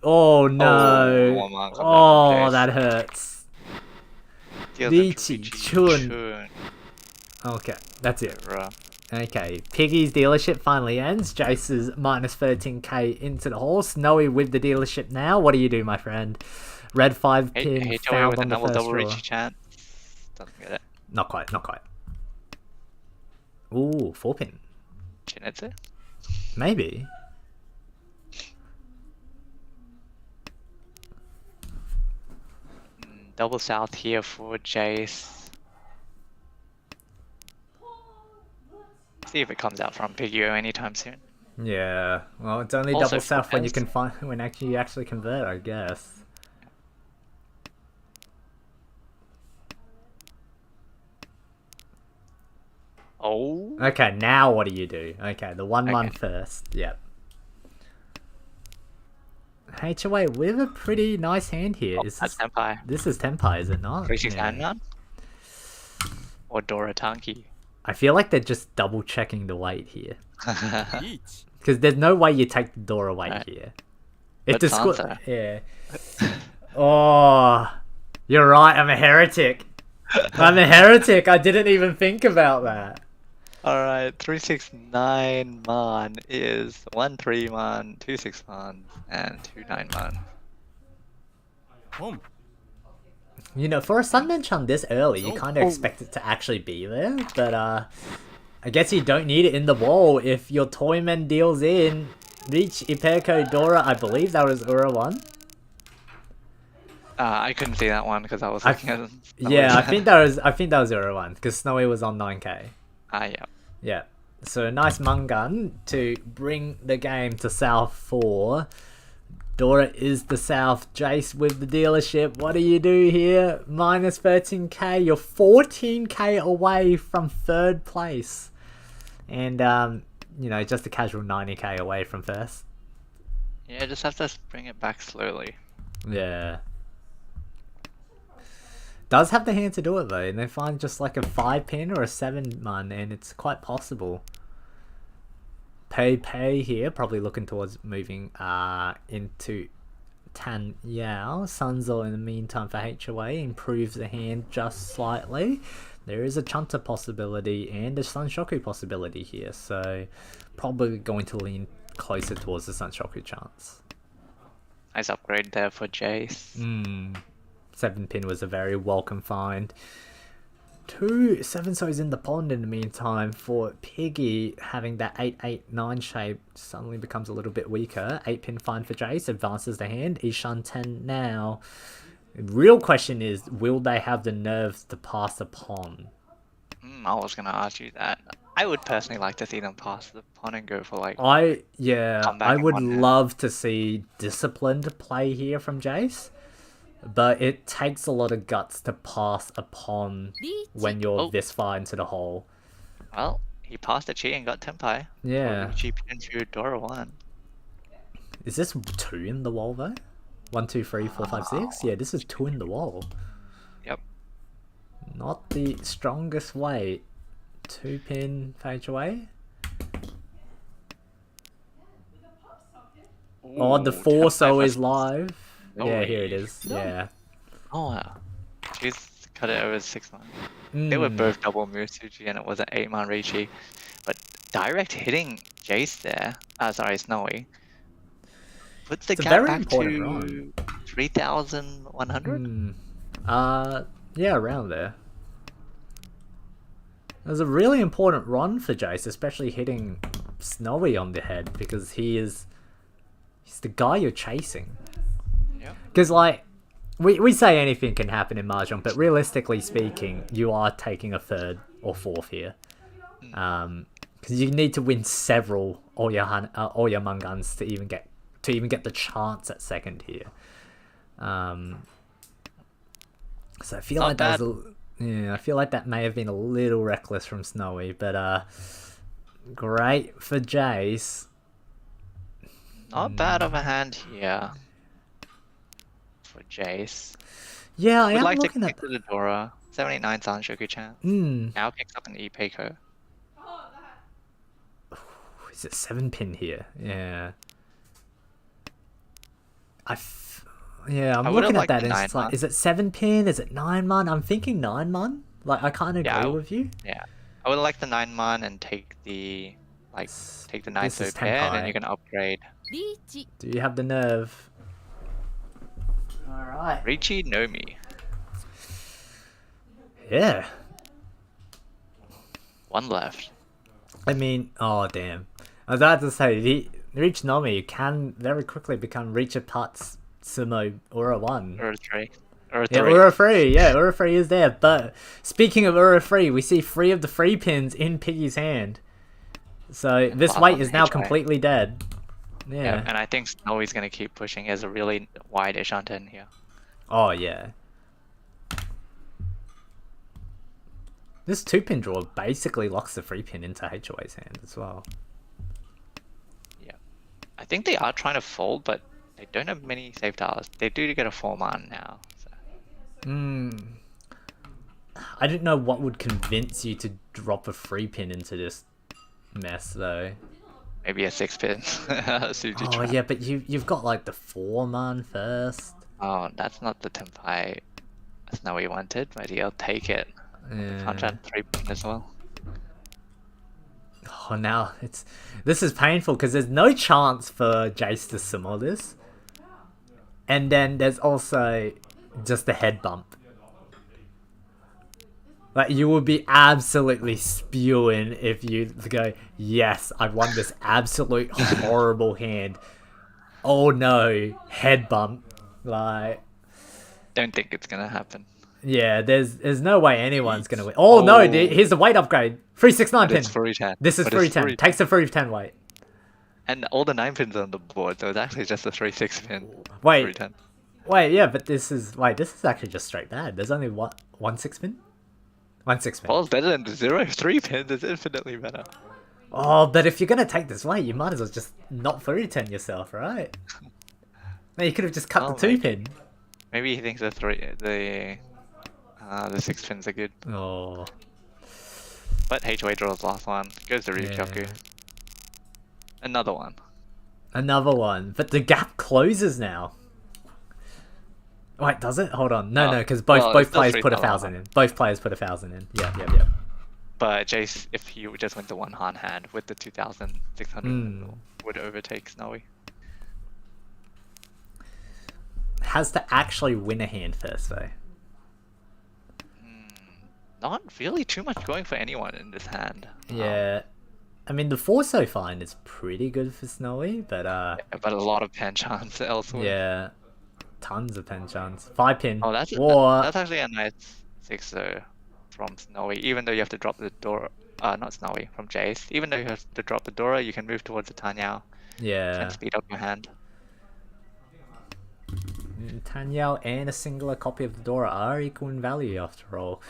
Oh no. one mark on Oh, that, that hurts. Deals into Riichi, Riichi, Chun. Okay, that's it. Bruh. Okay, Piggy's dealership finally ends. Jace is minus 13k into the hole. Snowy with the dealership now. What do you do, my friend? Red 5 pin HOA found with on the another first double draw. Riichi chance. Doesn't get it. Not quite. Ooh, 4 pin. Chinetsu? Maybe. Double south here for Jace. See if it comes out from Pigio anytime soon. Yeah. Well, it's only Also double south when you four can find when you actually convert, I guess. Oh. Okay, now what do you do? Okay, the 1-1 Okay. first. Yep. HOA with a pretty nice hand here. Is That's this, Tenpai. this is Tenpai, is it not? 3-6 Yeah. Hanchans? Or Dora Tanki? I feel like they're just double checking the weight here. Riichi. Because there's no way you take the door away Right. here. But the Sansa. yeah. Oh, you're right. I'm a heretic. I'm a heretic. I didn't even think about that. Alright, 369 man is 13 man, 26 man, and 29 man. Boom. You know, for a Sunman Chun this early, you Oh, kind of expect it to actually be there, but I guess you don't need it in the wall if your Toyman deals in. Reach Iperko Dora, I believe that was Ura 1. I couldn't see that one because I was I- looking at Yeah, I think that was Ura 1 because Snowy was on 9k. yeah. Yeah. So a nice Mungun to bring the game to South 4. Dora is the South. Jace with the dealership. What do you do here? Minus 13k. You're 14k away from 3rd place. And, you know, just a casual 90k away from 1st. Yeah, just have to bring it back slowly. Yeah. Does have the hand to do it though, and they find just like a 5 pin or a 7 man, and it's quite possible. Pei here, probably looking towards moving into Tan Yao. Sunzo in the meantime for HOA improves the hand just slightly. There is a Chunta possibility and a Sunshoku possibility here, so probably going to lean closer towards the Sunshoku chance. Nice upgrade there for Jace. 7 pin was a very welcome find. 2 7-sos in the pond in the meantime for Piggy, having that 8-8-9 shape suddenly becomes a little bit weaker. 8 pin find for Jace, advances the hand. Ishan 10 now. Real question is, will they have the nerves to pass a pawn? I was gonna ask you that. I would personally like to see them pass the pawn and go for like. I Comeback in would one hand. love to see disciplined play here from Jace. But it takes a lot of guts to pass a pawn when you're Oh. this far into the hole. Well, he passed the cheat and got Tenpai. Yeah. Riichi pin through Dora 1. Is this 2 in the wall though? 1, 2, 3, 4, 5, 6? Yeah, this is 2 in the wall. Yep. Not the strongest way. 2 pin page away. Oh, the Ooh, Forso Tenpai is versus live. Yeah, Snowy. here it is. Yeah. Oh wow. She's cut it over 6-man. They were both double Musuji and it was an 8-man Riichi. But direct hitting Jace there, sorry, Snowy, puts the It's a gap very back important to run. 3,100? Yeah, around there. It was a really important run for Jace, especially hitting Snowy on the head, because he's the guy you're chasing. Yep. Because, like, we say anything can happen in Mahjong, but realistically speaking, you are taking a 3rd or 4th here. Because you need to win several all your Mangans to even get the chance at 2nd here. So I feel Not like bad. that was I feel like that may have been a little reckless from Snowy, but great for Jace. Not bad of a hand here for Jace. Yeah, I Would am like to looking kick at. to the Dora. 79 Sanshoku chance. Hmm. Now picks up an Ipeiko. Is it 7 pin here? Yeah. Yeah, I'm I would've looking at liked that the and it's 9 like, man. is it 7 pin? Is it 9 man? I'm thinking 9 man. Like, I can't agree Yeah, with you. Yeah. I would like the 9-man and take the take the 9 This is pair and then Tenpai. you can upgrade. Riichi. Do you have the nerve? Alright. Riichi Nomi. Yeah. 1 left. I mean, oh damn. I was about to say, Reach Nomi can very quickly become Reach Put's Sumo Ura 1. Or 3. Or 3. Yeah, Ura 3, yeah, Ura 3 is there. But speaking of Ura 3, we see 3 of the 3 pins in Piggy's hand. So this Wow, weight is now HY. completely dead. Yeah, Yeah. and I think Snowy's going to keep pushing. He has a really wide Ishanten here. Oh, yeah. This 2-pin draw basically locks the 3-pin into HOA's hand as well. Yeah. I think they are trying to fold, but they don't have many save tiles. They do get a 4-man now. So. I don't know what would convince you to drop a 3-pin into this mess, though. Maybe a 6-pin. Suji Oh, trap. yeah, but you've got, like, the 4-man first. Oh, that's not the Tenpai Snowy wanted, but he'll take it. Yeah. Hanchan 3-pin as well. Oh, now this is painful because there's no chance for Jace to sumo this, and then there's also just the head bump. Like, you will be absolutely spewing if you go, yes, I won this absolute horrible hand. Oh no, head bump. Like, Don't think it's gonna happen. yeah, there's no way anyone's gonna win. Oh no, here's the weight upgrade. 369 pin. It's 310. This is But it's 310. Takes the 310 weight. And all the 9 pins are on the board, so it's actually just a 3-6 pin. Wait. 310. Wait, yeah, but this is actually just straight bad. There's only one 6-pin? 1-6-pin. Well, it's better than the 0-3 pins. It's infinitely better. Oh, but if you're gonna take this weight, you might as well just not 310 yourself, right? No, you could have just cut Oh, the 2-pin. Maybe he thinks the 6 pins are good. Oh, But HOA draws last one. Goes to Ryukyoku. yeah. Another one. Another one. But the gap closes now. Wait, does it? Hold on. No, because both it's still players put 3,000. 1,000 in. Both players put 1,000 in. Yeah. But Jace, if he just went to 1 hand with the 2,600, would overtake Snowy. Has to actually win a hand first, though. Not really too much going for anyone in this hand. Yeah. I mean, the Forso find is pretty good for Snowy, but But a lot of pen chance elsewhere. yeah, tons of pen chance. 5-pin. Oh, that's Or that's actually a nice 6 though from Snowy. Even though you have to drop the door, not Snowy, from Jace. Even though you have to drop the Dora, you can move towards the Tanyao yeah, and speed up your hand. Tanyao and a singular copy of the Dora are equal in value after all.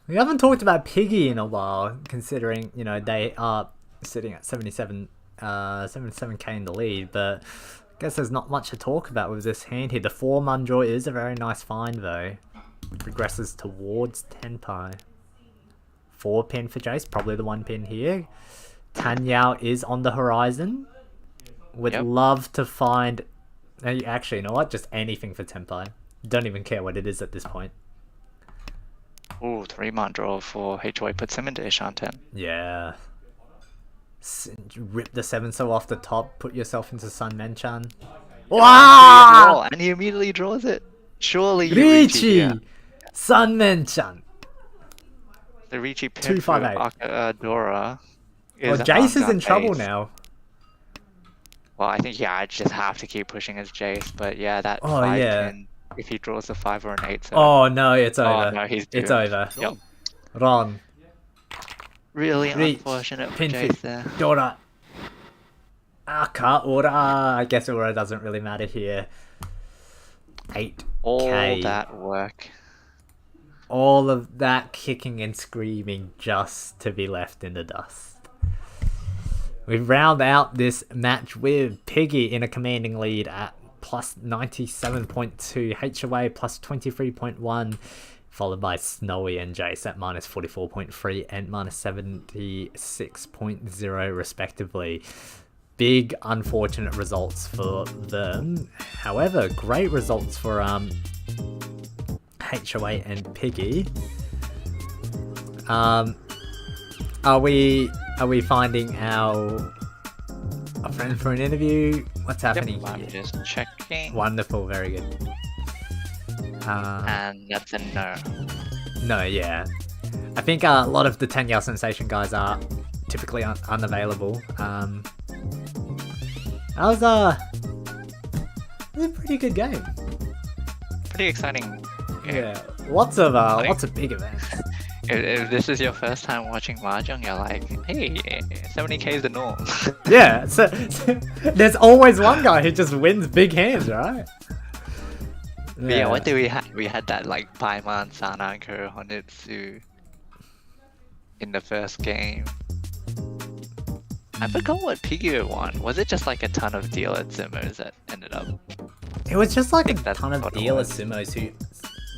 We haven't talked about Piggy in a while, considering, you know, they are sitting at 77k in the lead, but I guess there's not much to talk about with this hand here. The 4 Mundraw is a very nice find though. Progresses towards Tenpai. 4 pin for Jace, probably the 1 pin here. Tanyao is on the horizon. Would love to find... Actually, you know what? Just anything for Tenpai. Don't even care what it is at this point. Ooh, 3 Mundraw for HOA puts him into Ishan 10. Yeah. Rip the 7 so off the top, put yourself into Sun Menchan. Wow! And he immediately draws it. Surely Riichi! Sun Menchan! The Riichi pin 258. Dora. Well, Jace is in trouble now. Well, I think, I just have to keep pushing as Jace, but yeah, that 5 pin, if he draws a 5 or an 8. So... Oh no, it's over. Oh, no, he's doomed. It's over. Yep. Ron. Really Reach. Unfortunate for Pin Jace fit. there. Dora. Aka Ura. I guess Ura doesn't really matter here. 8k. All that work. All of that kicking and screaming just to be left in the dust. We round out this match with Piggy in a commanding lead at plus 97.2, HOA plus 23.1, followed by Snowy and Jace at minus 44.3 and minus 76.0 respectively. Big unfortunate results for them. However, great results for HOA and Piggy. Are we finding our friend for an interview? What's happening I'm here? just checking. Wonderful, very good. And that's a no. No, yeah. I think a lot of the 10-yard sensation guys are typically unavailable. That was a pretty good game. Pretty exciting game. Yeah, lots of big events. If this is your first time watching Mahjong, you're like, hey, 70k is the norm. Yeah, so there's always one guy who just wins big hands, right? Yeah, what did we had? We had that like Paimon, Sananko, Honitsu in the first game. I forgot what Piggy won. Was it just like a ton of dealer simmers that ended up? It was just like a that's ton of what it dealer was. simmos who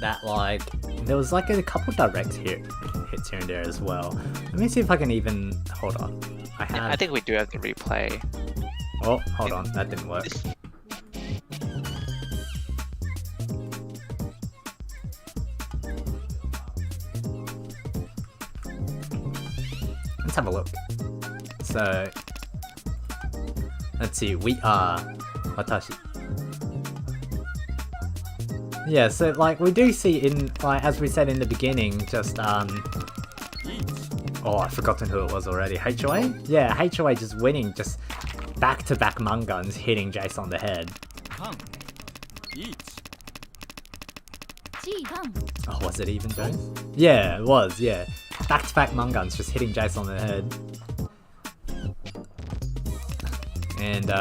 that like there was like a couple direct hits here and there as well. Let me see if I can even hold on. I think we do have the replay. Oh, hold on, that didn't work. Let's have a look. So let's see, we are Watashi. Yeah, so like we do see in like as we said in the beginning, just oh, I've forgotten who it was already. HOA? Yeah, HOA just winning, just back-to-back Munguns hitting Jace on the head. Oh, was it even Jace? Yeah, it was, yeah. Back-to-back Munguns just hitting Jace on the head. And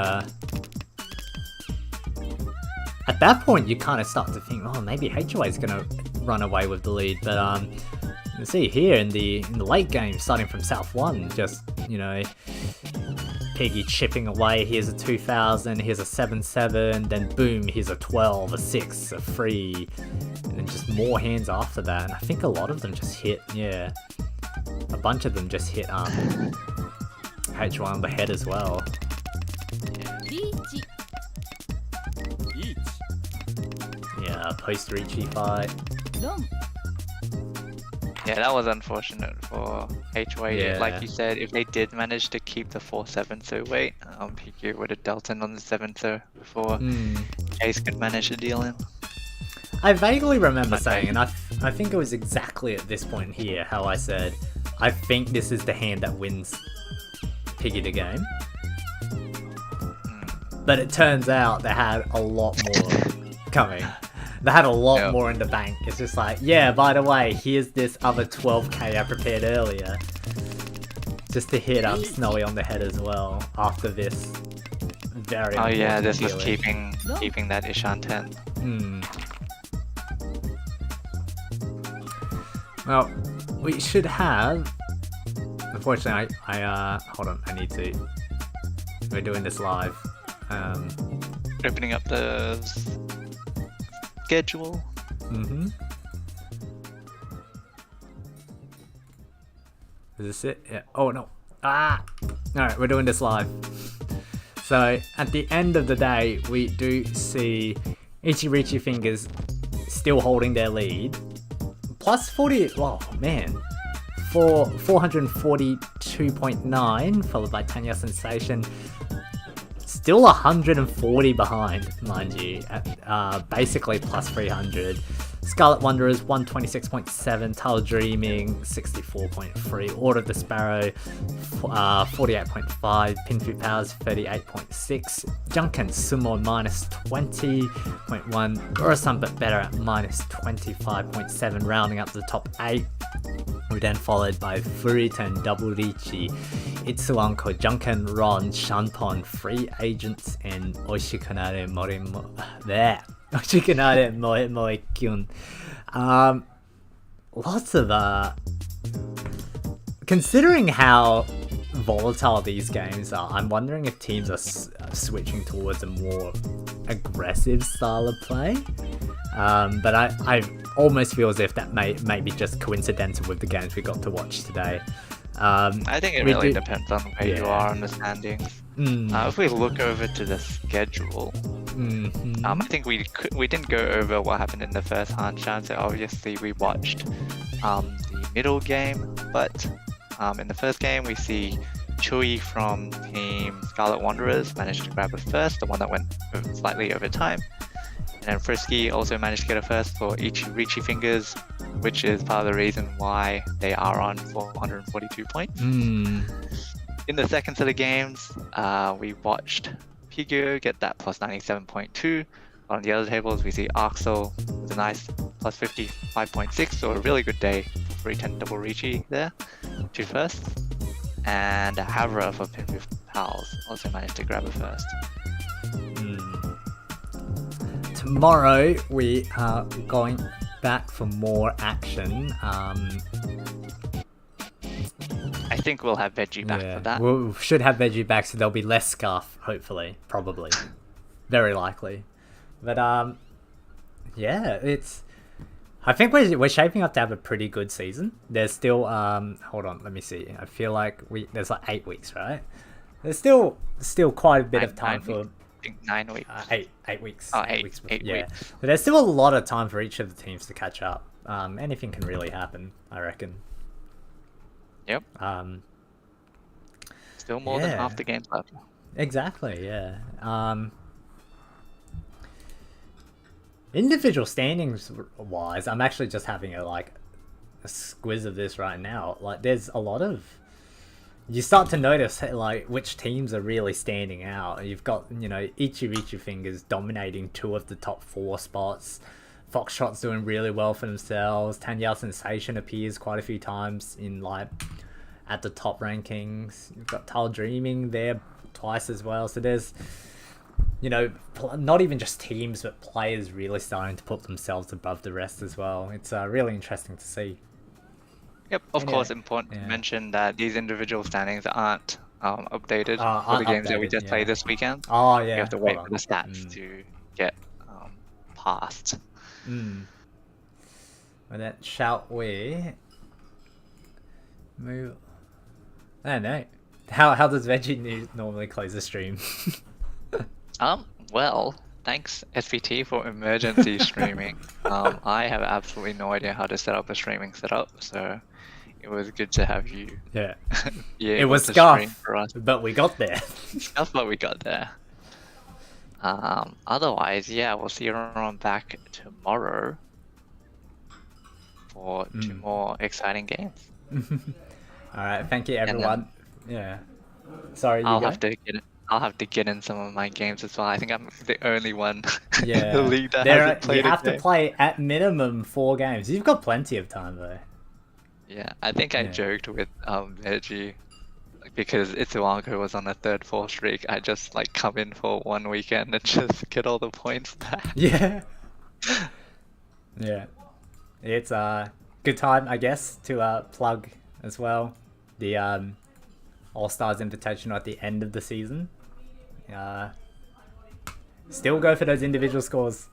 at that point you kind of start to think, oh, maybe HOA is gonna run away with the lead, but you see here in the late game, starting from South 1, just, you know, Piggy chipping away. Here's a 2000, here's a 7-7, then boom, here's a 12, a 6, a 3, and then just more hands after that. And I think a lot of them just hit, yeah, a bunch of them just hit H1 on the head as well. Riichi. Yeah, post Riichi fight. Ron. Yeah, that was unfortunate for HOA. Yeah. Like you said, if they did manage to keep the 4-7 so wait, PQ would have dealt in on the 7 so before Ace could manage to deal in. I vaguely remember saying, and I think it was exactly at this point here, how I said, I think this is the hand that wins Piggy the game. But it turns out they had a lot more coming. They had a lot more in the bank. It's just like, yeah, by the way, here's this other 12k I prepared earlier. Just to hit Snowy on the head as well, after this very Oh yeah, important this is dealing. keeping that Ishan 10. Well, we should have. Unfortunately, I hold on. I need to. We're doing this live. Opening up the schedule. Mm-hmm. Is this it? Yeah. Oh no. Ah. All right, we're doing this live. So at the end of the day, we do see Riichi Fingers still holding their lead. Plus 40. Oh man. For 442.9, followed by Tanya Sensation. Still 140 behind, mind you, at basically plus 300. Scarlet Wanderers 126.7, Tale Dreaming 64.3, Order of the Sparrow 48.5, Pinfu Powers 38.6, Junkin Sumo minus 20.1, Gorosan but better at minus 25.7, rounding up to the top 8. We then followed by Furita and Double Riichi, Itsuanko, Junkin, Ron, Shanpon, Free Agents, and Oshikanare Morimo. There! Oshikanare Moe Kyun. Lots of, considering how volatile these games are, I'm wondering if teams are switching towards a more aggressive style of play. But I almost feel as if that may be just coincidental with the games we got to watch today. I think it really depends on where you are on the standings. If we look over to the schedule, I think we didn't go over what happened in the first Hanchans. So obviously we watched the middle game, but in the first game we see Chui from Team Scarlet Wanderers managed to grab a first, the one that went slightly over time. And then Frisky also managed to get a first for Riichi Fingers, which is part of the reason why they are on 442 points. In the second set of games, we watched Piguo get that plus 97.2. On the other tables, we see Axel with a nice plus 55.6, so a really good day for 310 Double Riichi there, 2 firsts. And Havra for Pinfu Pals also managed to grab a first. Tomorrow we are going back for more action. I think we'll have Veggie back for that. We should have Veggie back, so there'll be less scuff, hopefully. Probably. Very likely. But, yeah, it's... I think we're shaping up to have a pretty good season. There's still, hold on, let me see. I feel like there's like 8 weeks, right? There's still quite a bit of time for... I think 9 weeks. 8 weeks. Oh, 8 weeks. Eight yeah. weeks. But there's still a lot of time for each of the teams to catch up. Anything can really happen, I reckon. Yep. Still more than half the games left. Exactly, yeah. Individual standings wise, I'm actually just having a squiz of this right now. Like, there's a lot of... You start to notice like which teams are really standing out. You've got, Riichi Fingers dominating 2 of the top 4 spots. Foxtrot's doing really well for themselves. Tanya Sensation appears quite a few times in at the top rankings. You've got Tale Dreaming there twice as well. So there's, not even just teams, but players really starting to put themselves above the rest as well. It's really interesting to see. Yep, of course, important to mention that these individual standings aren't updated for the games that we just played this weekend. Oh, yeah. You have to wait for the stats to get passed. And then shall we move? I don't know. How does Veggie normally close the stream? Well, thanks SVT for emergency streaming. I have absolutely no idea how to set up a streaming setup, so it was good to have you. Yeah. It was scuff for us, but we got there. Scuff, but we got there. Otherwise, yeah, we'll see everyone back tomorrow for 2 more exciting games. All right, thank you everyone. Yeah. Sorry, I'll have to get in some of my games as well. I think I'm the only one in the league that hasn't played You have to play at minimum 4 games. You've got plenty of time though. Yeah, I think I joked with Veggie because Itsuanko was on a 3rd-4th streak. I just come in for 1 weekend and just get all the points back. Yeah. Yeah. It's good time, I guess, to plug as well the All Stars Invitational at the end of the season. Still go for those individual scores.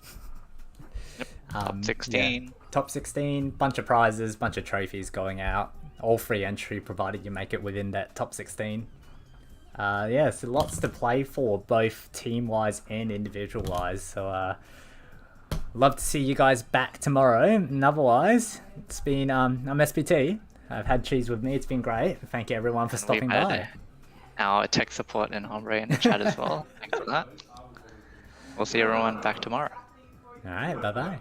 Top 16. Yeah, top 16, bunch of prizes, bunch of trophies going out. All free entry provided you make it within that top 16. Yeah, so lots to play for, both team-wise and individual-wise. So love to see you guys back tomorrow. And otherwise, it's been I'm SPT. I've had Cheese with me. It's been great. Thank you everyone for stopping by. Our tech support and Hombre in the chat as well. Thanks for that. We'll see everyone back tomorrow. All right, bye-bye.